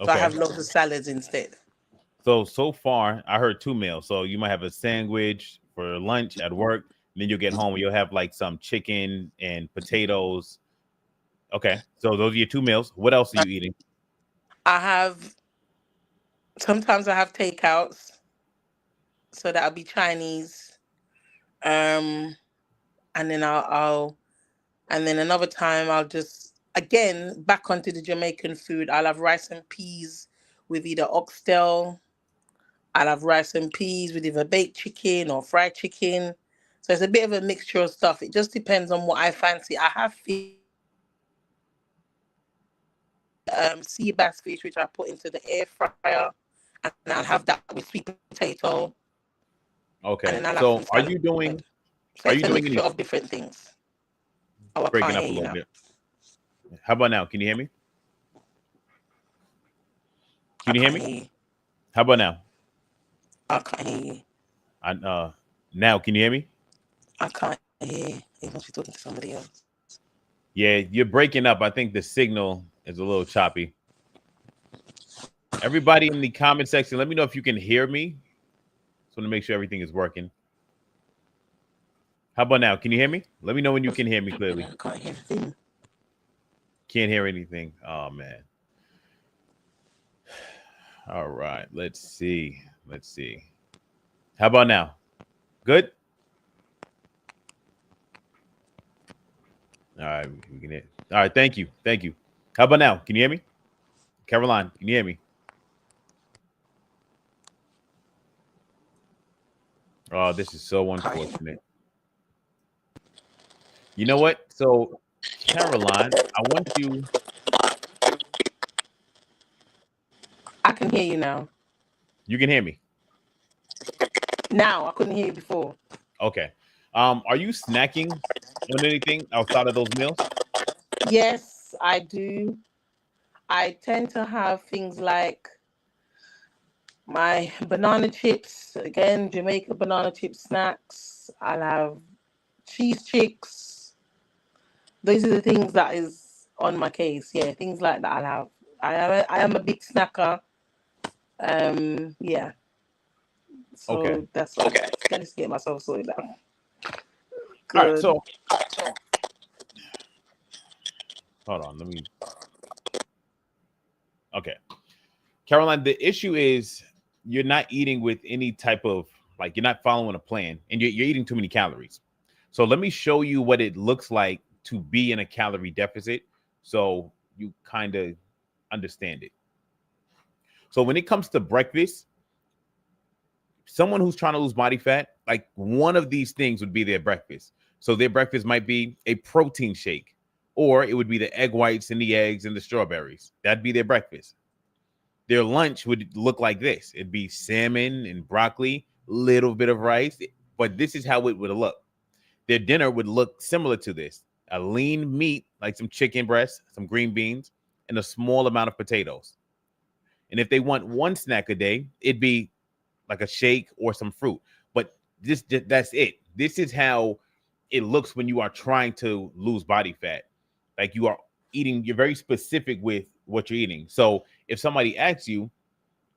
So I Okay. have lots of salads instead. So far, I heard two meals. So you might have a sandwich for lunch at work. Then you'll get home and you'll have like some chicken and potatoes. Okay. So those are your two meals. What else are you eating? I have sometimes I have takeouts, so that'll be Chinese. Um, and then I'll and then another time I'll just again back onto the Jamaican food. I'll have rice and peas with either oxtail. I'll have rice and peas with either baked chicken or fried chicken. So it's a bit of a mixture of stuff. It just depends on what I fancy. I have sea bass fish, which I put into the air fryer, and I'll have that with sweet potato, and Okay. then I'll have some So salad. So are it's you a doing mixture any of different things. Oh, I breaking can't up a hear you little now. bit? How about now? Can you hear me? I Can you hear can't me? hear you. How about now? I can't hear you. I now can you hear me? I can't hear you. You must be talking to somebody else. Yeah, you're breaking up. I think the signal is a little choppy. Everybody in the comment section, let me know if you can hear me. Just want to make sure everything is working. How about now? Can you hear me? Let me know when you can hear me clearly. I can't hear a thing. Can't hear anything. Oh man. All right. Let's see. Let's see. How about now? Good? All right. We can hear. All right. Thank you. Thank you. How about now? Can you hear me? Caroline, can you hear me? Oh, this is so Can't hear. unfortunate. You know what? So, Caroline, I want you. I can hear you now. You can hear me. Now I couldn't hear you before. Okay. Are you snacking on anything outside of those meals? Yes, I do. I tend to have things like my banana chips, again, Jamaica banana chip snacks. I'll have cheese chicks. Those are the things that is on my case. Yeah, things like that I'll have. I am a big snacker. Yeah. Okay. So that's okay. Gotta just get myself sorted out. All right. Good. So, hold on. Let me. Okay. Caroline, the issue is you're not eating with any type of, like, you're not following a plan and you're eating too many calories. So let me show you what it looks like to be in a calorie deficit so you kind of understand it. So when it comes to breakfast, someone who's trying to lose body fat, like one of these things would be their breakfast. So their breakfast might be a protein shake, or it would be the egg whites and the eggs and the strawberries. That'd be their breakfast. Their lunch would look like this. It'd be salmon and broccoli, little bit of rice, but this is how it would look. Their dinner would look similar to this: a lean meat, like some chicken breast, some green beans, and a small amount of potatoes. And if they want one snack a day, it'd be like a shake or some fruit. But that's it. This is how it looks when you are trying to lose body fat. Like you are eating, you're very specific with what you're eating. So if somebody asks you,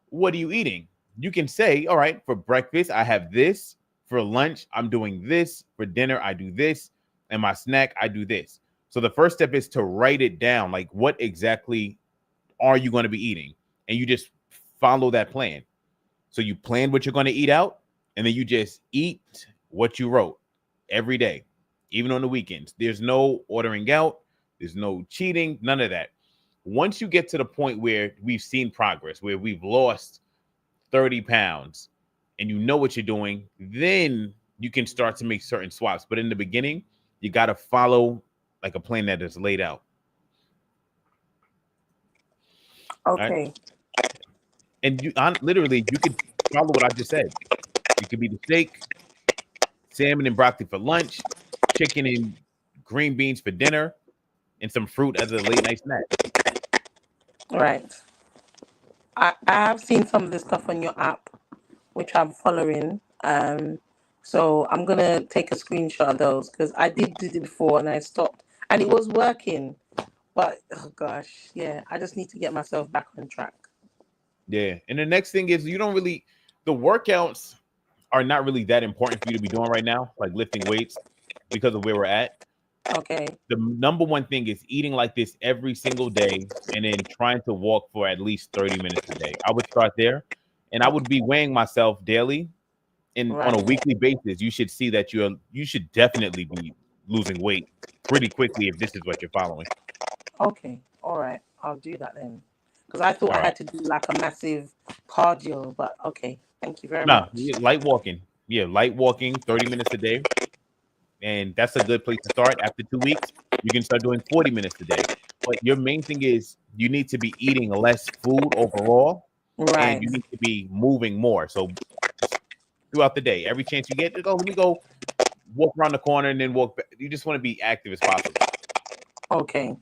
what are you eating? You can say, all right, for breakfast, I have this. For lunch, I'm doing this. For dinner, I do this. And my snack, I do this. So the first step is to write it down. Like, what exactly are you going to be eating? And you just follow that plan. So you plan what you're going to eat out, and then you just eat what you wrote every day, even on the weekends. There's no ordering out, there's no cheating, none of that. Once you get to the point where we've seen progress, where we've lost 30 pounds and you know what you're doing, then you can start to make certain swaps. But in the beginning, you got to follow like a plan that is laid out. All right. Okay. And literally, you could follow what I just said. It could be the steak, salmon and broccoli for lunch, chicken and green beans for dinner, and some fruit as a late night snack. Right. I have seen some of the stuff on your app, which I'm following. So I'm gonna take a screenshot of those because I did do it before and I stopped, and it was working. But oh gosh, yeah, I just need to get myself back on track. Yeah. And the next thing is the workouts are not really that important for you to be doing right now, like lifting weights because of where we're at. Okay. The number one thing is eating like this every single day and then trying to walk for at least 30 minutes a day. I would start there and I would be weighing myself daily and on a Right. weekly basis. You should see that you should definitely be losing weight pretty quickly if this is what you're following. Okay. All right. I'll do that then. because I thought All I right. had to do like a massive cardio. But okay, thank you very No, much. light walking. Yeah, light walking, 30 minutes a day. And that's a good place to start. After 2 weeks, you can start doing 40 minutes a day. But your main thing is you need to be eating less food overall, and Right. you need to be moving more. So just throughout the day, every chance you get, just go, let me go walk around the corner and then walk back. You just want to be active as possible. Okay.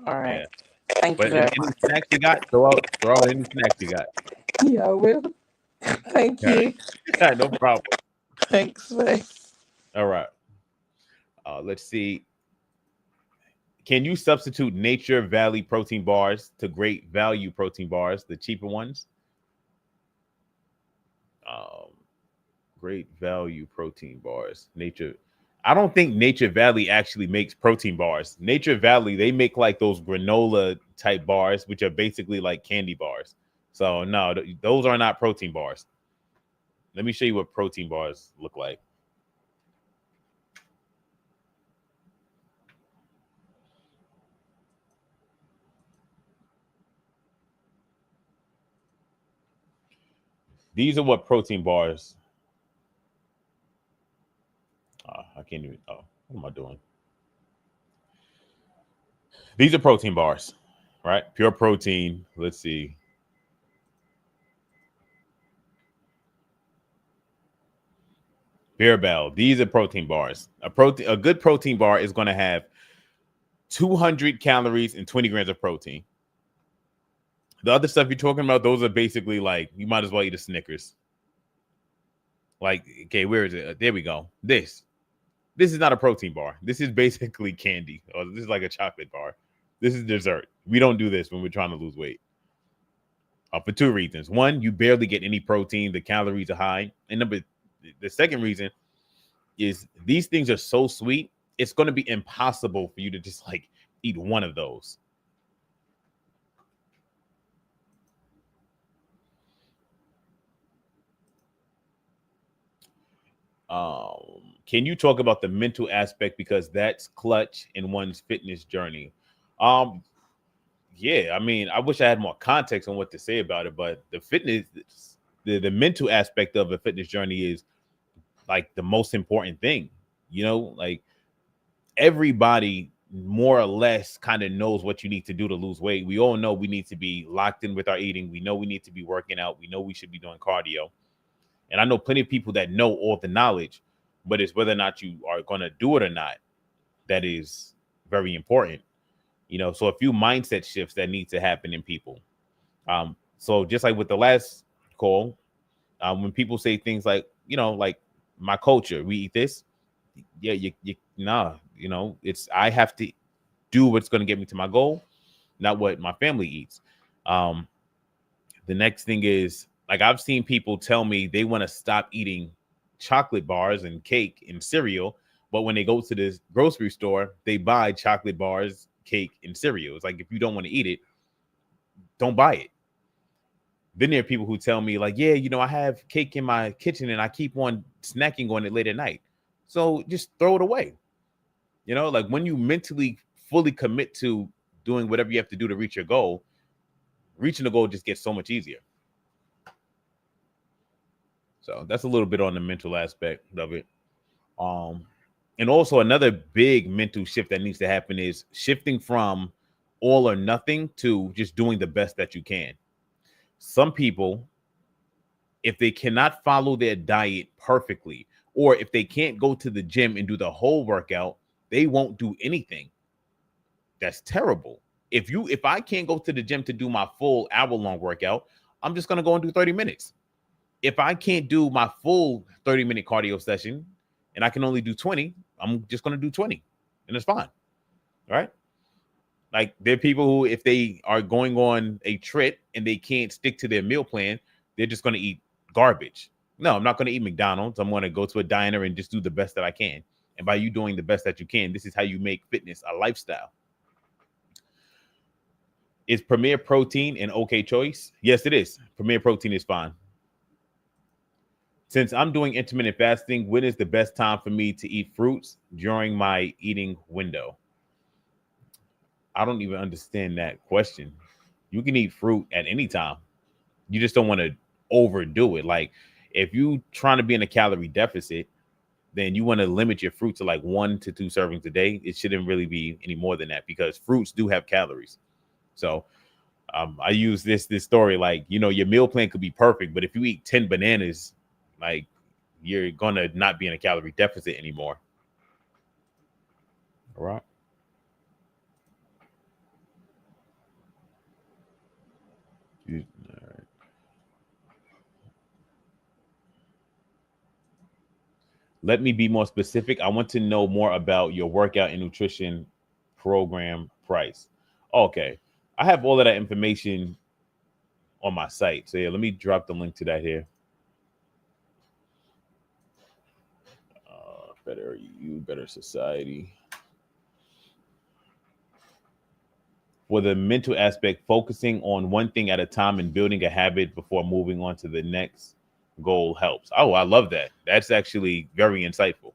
All right. Yeah. Thank you But very any much. snacks you got, throw out any snacks you got. Yeah, I will. Thank All you. right. No problem. Thanks. Bye. All right. Let's see. Can you substitute Nature Valley protein bars to Great Value protein bars, the cheaper ones? Um, Great Value protein bars. Nature. I don't think Nature Valley actually makes protein bars. Nature Valley, they make like those granola type bars, which are basically like candy bars. So no, those are not protein bars. Let me show you what protein bars look like. These are what protein bars. I can't even. Oh, what am I doing? These are protein bars, right? Pure protein. Let's see. Beer Bell. These are protein bars. A good protein bar is going to have 200 calories and 20 grams of protein. The other stuff you're talking about, those are basically like you might as well eat a Snickers. Like, okay, where is it? There we go. This is not a protein bar. This is basically candy, or this is like a chocolate bar. This is dessert. We don't do this when we're trying to lose weight. For two reasons. One, you barely get any protein. The calories are high. And the second reason is these things are so sweet. It's going to be impossible for you to just like eat one of those. Can you talk about the mental aspect because that's clutch in one's fitness journey? Um, yeah, I mean, I wish I had more context on what to say about it, but the fitness, the mental aspect of a fitness journey is like the most important thing. Like everybody more or less kind of knows what you need to do to lose weight. We all know we need to be locked in with our eating. We know we need to be working out. We know we should be doing cardio. And I know plenty of people that know all the knowledge, but it's whether or not you are going to do it or not that is very important. So a few mindset shifts that need to happen in people. So just like with the last call, when people say things like, like my culture, we eat this. Yeah, nah, it's I have to do what's going to get me to my goal, not what my family eats. Um, the next thing is like I've seen people tell me they want to stop eating chocolate bars and cake and cereal, but when they go to the grocery store, they buy chocolate bars, cake, and cereal. It's like if you don't want to eat it, don't buy it. Then there are people who tell me, like, yeah, I have cake in my kitchen and I keep on snacking on it late at night. So just throw it away. Like when you mentally fully commit to doing whatever you have to do to reach your goal, reaching the goal just gets so much easier. So that's a little bit on the mental aspect of it. And also another big mental shift that needs to happen is shifting from all or nothing to just doing the best that you can. Some people, if they cannot follow their diet perfectly, or if they can't go to the gym and do the whole workout, they won't do anything. That's terrible. If I can't go to the gym to do my full hour-long workout, I'm just going to go and do 30 minutes. If I can't do my full 30-minute cardio session and I can only do 20, I'm just going to do 20 and it's fine. Right? Like there are people who, if they are going on a trip and they can't stick to their meal plan, they're just going to eat garbage. No, I'm not going to eat McDonald's. I'm going to go to a diner and just do the best that I can. And by you doing the best that you can, this is how you make fitness a lifestyle. Is Premier Protein an okay choice? Yes, it is. Premier Protein is fine. Since I'm doing intermittent fasting, when is the best time for me to eat fruits during my eating window? I don't even understand that question. You can eat fruit at any time. You just don't want to overdo it. Like if you trying to be in a calorie deficit, then you want to limit your fruit to like 1 to 2 servings a day. It shouldn't really be any more than that because fruits do have calories. So I use this story like, your meal plan could be perfect, but if you eat 10 bananas, like you're gonna not be in a calorie deficit anymore. All right. All right. Let me be more specific. I want to know more about your workout and nutrition program price. Okay. I have all of that information on my site. So yeah, let me drop the link to that here. Better you, better society. For the mental aspect, focusing on one thing at a time and building a habit before moving on to the next goal helps. Oh, I love that. That's actually very insightful.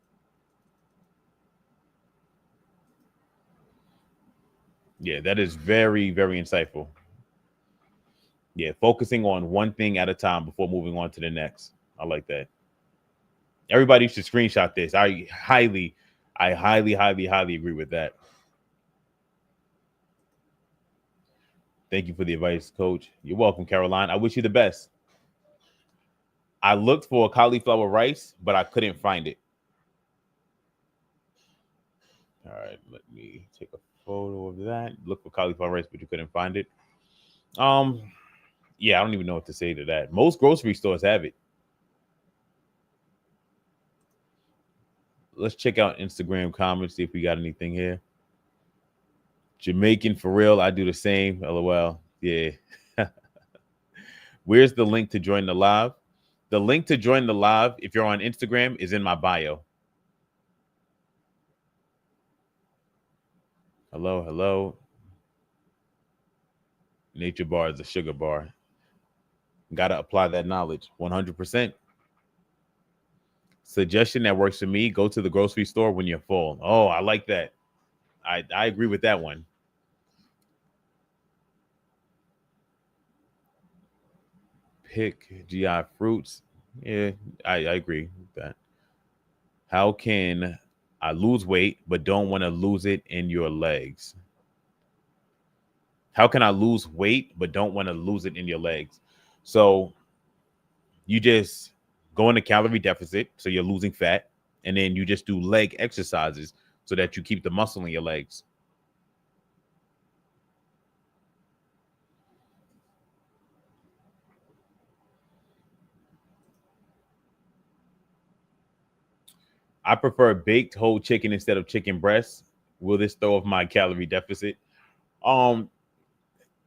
Yeah, that is very, very insightful. Yeah, focusing on one thing at a time before moving on to the next. I like that. Everybody should screenshot this. I highly agree with that. Thank you for the advice, Coach. You're welcome, Caroline. I wish you the best. I looked for cauliflower rice, but I couldn't find it. All right, let me take a photo of that. Look for cauliflower rice, but you couldn't find it. Um, yeah, I don't even know what to say to that. Most grocery stores have it. Let's check out Instagram comments, see if we got anything here. Jamaican for real. I do the same. LOL. Yeah. Where's the link to join the live? The link to join the live, if you're on Instagram, is in my bio. Hello, hello. Nature bar is a sugar bar. Got to apply that knowledge 100%. Suggestion that works for me, go to the grocery store when you're full. Oh, I like that. I agree with that one. Pick GI fruits. Yeah, I agree with that. How can I lose weight but don't want to lose it in your legs? How can I lose weight but don't want to lose it in your legs? So you just go in a calorie deficit, so you're losing fat, and then you just do leg exercises so that you keep the muscle in your legs. I prefer baked whole chicken instead of chicken breast. Will this throw off my calorie deficit? Um,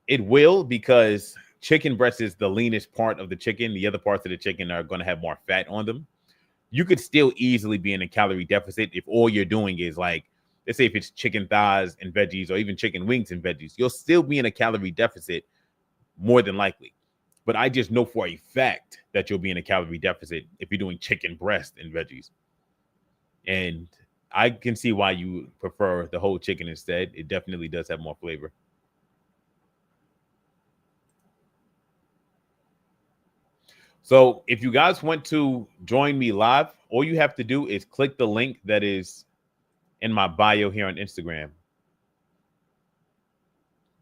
it will, because chicken breast is the leanest part of the chicken. The other parts of the chicken are going to have more fat on them. You could still easily be in a calorie deficit if all you're doing is like, let's say if it's chicken thighs and veggies or even chicken wings and veggies, you'll still be in a calorie deficit more than likely. But I just know for a fact that you'll be in a calorie deficit if you're doing chicken breast and veggies. And I can see why you prefer the whole chicken instead. It definitely does have more flavor. So if you guys want to join me live, all you have to do is click the link that is in my bio here on Instagram.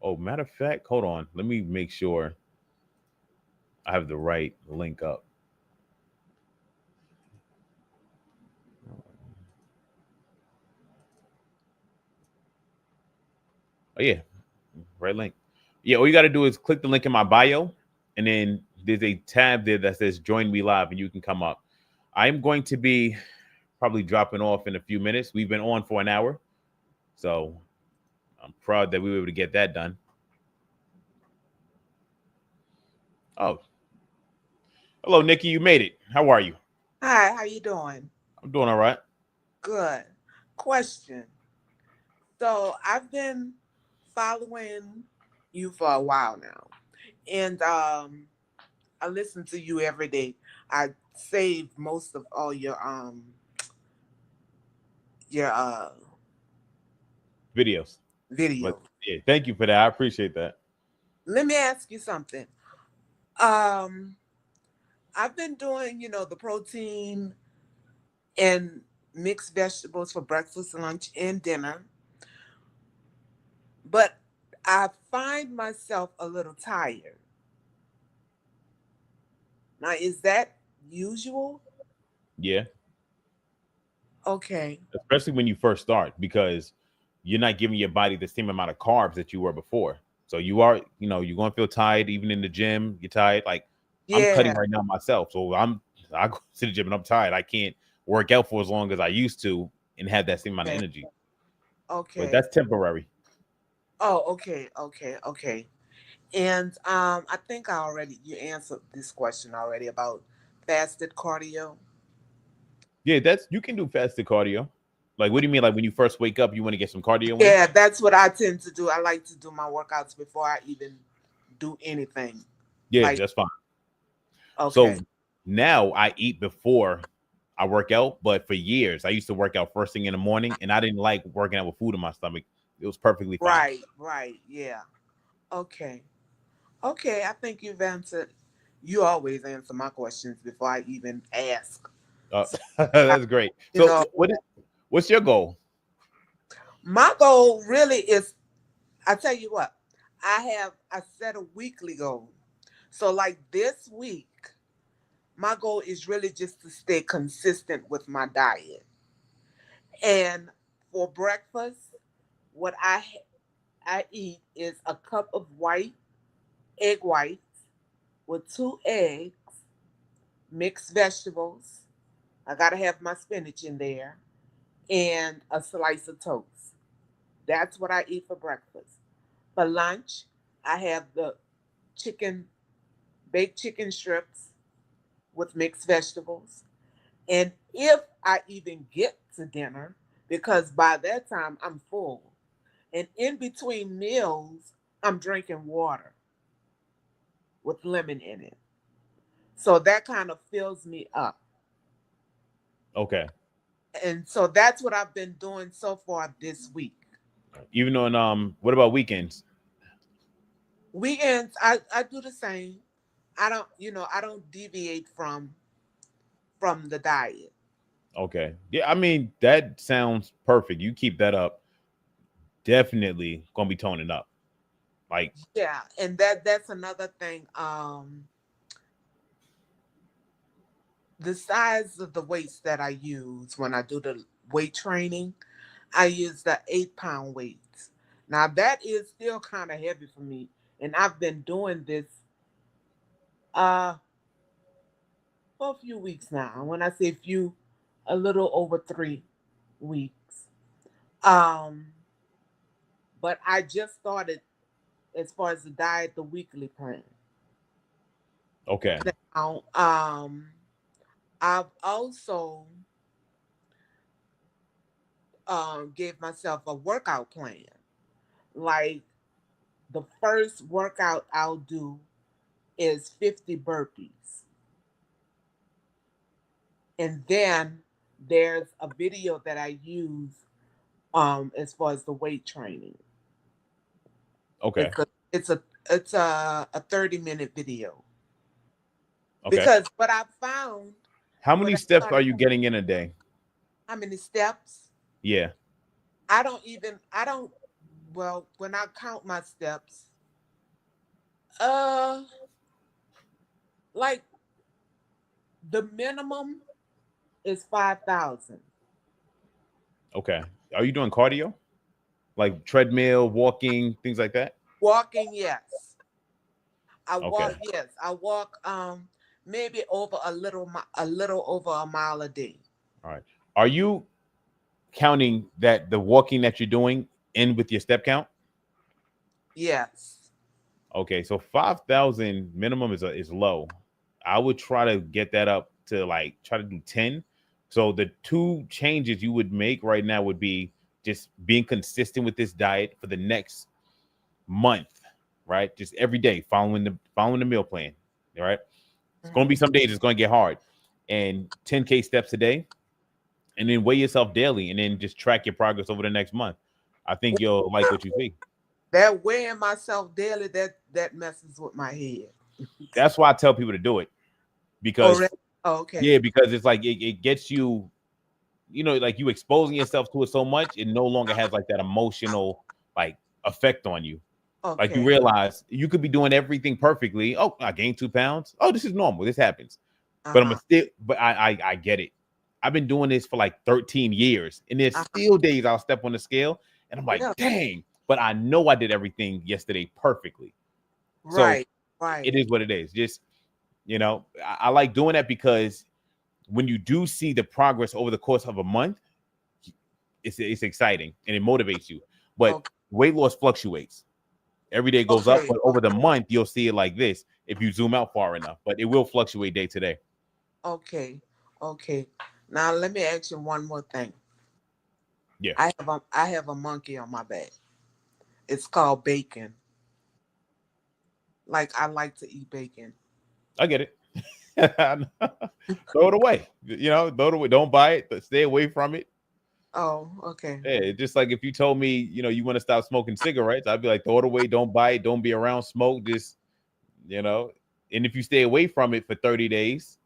Oh, matter of fact, hold on. Let me make sure I have the right link up. Oh, yeah. Right link. Yeah, all you got to do is click the link in my bio, and then there's a tab there that says join me live, and you can come up. I'm going to be probably dropping off in a few minutes. We've been on for an hour, so I'm proud that we were able to get that done. Oh, hello, Nikki. You made it. How are you? Hi, how you doing? I'm doing all right. Good. Question. So I've been following you for a while now, and I listen to you every day. I save most of all your Videos. But videos. yeah, thank you for that. I appreciate that. Let me ask you something. Um, I've been doing, the protein and mixed vegetables for breakfast, lunch, and dinner, but I find myself a little tired. Now, is that usual? Yeah, Okay. especially when you first start, because you're not giving your body the same amount of carbs that you were before. So you are, you're gonna feel tired even in the gym. You're tired. Like I'm cutting Yeah. right now myself, so I go to the gym and I'm tired. I can't work out for as long as I used to and have that same amount of Okay. energy. But Okay. that's temporary. Oh, okay. Okay. Okay. And I think you answered this question already about fasted cardio. Yeah, that's you can do fasted cardio. Like, what do you mean? Like when you first wake up, you want to get some cardio in? Yeah, that's what I tend to do. I like to do my workouts before I even do anything. Yeah, Like, that's fine. So okay, now I eat before I work out, but for years I used to work out first thing in the morning, and I didn't like working out with food in my stomach. It was perfectly fine. right, right, yeah, okay, okay. I think you've answered. You always answer my questions before I even ask. Uh, So, that's great. you So, know, what's your goal? my goal really is. I tell you what, I set a weekly goal. So, like this week, my goal is really just to stay consistent with my diet. And for breakfast, what I eat is a cup of egg whites with 2 eggs, mixed vegetables. I gotta have my spinach in there, and a slice of toast. That's what I eat for breakfast. For lunch, I have the chicken, baked chicken strips with mixed vegetables. And if I even get to dinner, because by that time I'm full, and in between meals, I'm drinking water with lemon in it. So that kind of fills me up. Okay. And so that's what I've been doing so far this week. Even on what about weekends? Weekends, I do the same. I don't deviate from the diet. Okay. Yeah, I mean that sounds perfect. You keep that up, definitely gonna be toning up. Like, Yeah, and that's another thing. The size of the weights that I use when I do the weight training, I use the 8 pound weights. Now that is still kind of heavy for me, and I've been doing this uh for a few weeks now. When I say few, a little over 3 weeks. Um, but I just started as far as the diet, the weekly plan. okay. Now, I've also gave myself a workout plan. Like the first workout I'll do is 50 burpees. And then there's a video that I use as far as the weight training. Okay. It's a 30-minute video. Okay. Because what I found How when many I steps are started, you getting in a day? how many steps? Yeah. I don't, well, when I count my steps, uh, like the minimum is 5,000. Okay. Are you doing cardio? Like treadmill, walking, things like that? Walking, yes. Okay. I walk maybe over a little over a mile a day. All right. Are you counting that the walking that you're doing in with your step count? Yes. Okay, so 5,000 minimum is low. I would try to get that up to like try to do 10. So the two changes you would make right now would be just being consistent with this diet for the next month, right? Just every day following the meal plan. All right. It's gonna be Mhm. some days it's gonna get hard. And 10K steps a day, and then weigh yourself daily and then just track your progress over the next month. I think you'll like what you see. That weighing myself daily, that messes with my head. That's why I tell people to do it Oh, because really? Oh, okay. yeah, because it's like it gets you, like you exposing yourself to it so much, it no longer has like that emotional like effect on you. Like you Okay. realize you could be doing everything perfectly. Oh, I gained 2 pounds. Oh, this is normal. This happens. But I'm Uh-huh. still, but I get it. I've been doing this for like 13 years, and there's Uh-huh. still days I'll step on the scale and I'm like, Really? dang. But I know I did everything yesterday perfectly. So Right. Right. it is what it is. Just I like doing that because when you do see the progress over the course of a month, it's exciting and it motivates you. But Okay. weight loss fluctuates. Every day goes up, Okay. but over the month you'll see it like this if you zoom out far enough. But it will fluctuate day to day. Okay. Okay. Now let me ask you one more thing. Yeah, I have a monkey on my back. It's called bacon. Like I like to eat bacon. I get it. Throw it away. Throw it away. Don't buy it, but stay away from it. Oh, okay. Yeah, it's just like if you told me, you want to stop smoking cigarettes, I'd be like, throw it away. Don't buy it. Don't be around smoke. Just, you know, and if you stay away from it for 30 days,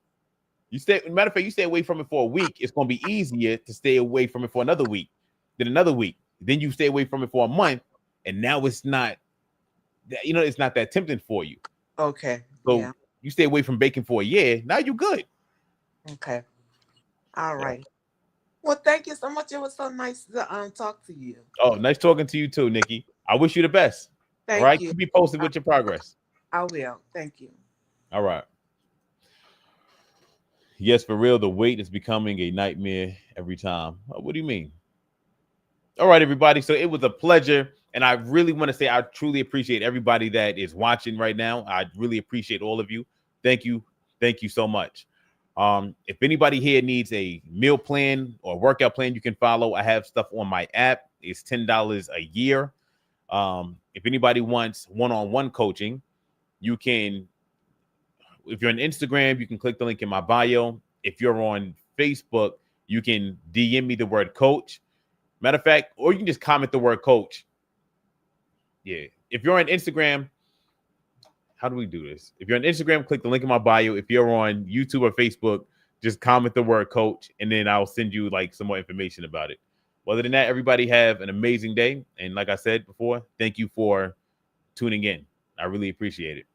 matter of fact, you stay away from it for a week, it's going to be easier to stay away from it for another week, then another week. Then you stay away from it for a month, and now it's not it's not that tempting for you. Okay. So Yeah. you stay away from bacon for a year, now you're good. Okay. All Yeah. right. Well, thank you so much. It was so nice to talk to you. Oh, nice talking to you too, Nikki. I wish you the best. All Thank right. you. Keep me posted I, with your progress. I will. Thank you. All right. Yes, for real, the wait is becoming a nightmare every time. What do you mean? All right, everybody. So it was a pleasure. And I really want to say I truly appreciate everybody that is watching right now. I really appreciate all of you. Thank you. Thank you so much. If anybody here needs a meal plan or workout plan, you can follow. I have stuff on my app. It's $10 a year. If anybody wants one-on-one coaching, you can, if you're on Instagram, you can click the link in my bio. If you're on Facebook, you can DM me the word coach. Matter of fact, or you can just comment the word coach. Yeah. If you're on Instagram, how do we do this? If you're on Instagram, click the link in my bio. If you're on YouTube or Facebook, just comment the word coach, and then I'll send you like some more information about it. Other than that, everybody have an amazing day. And like I said before, thank you for tuning in. I really appreciate it.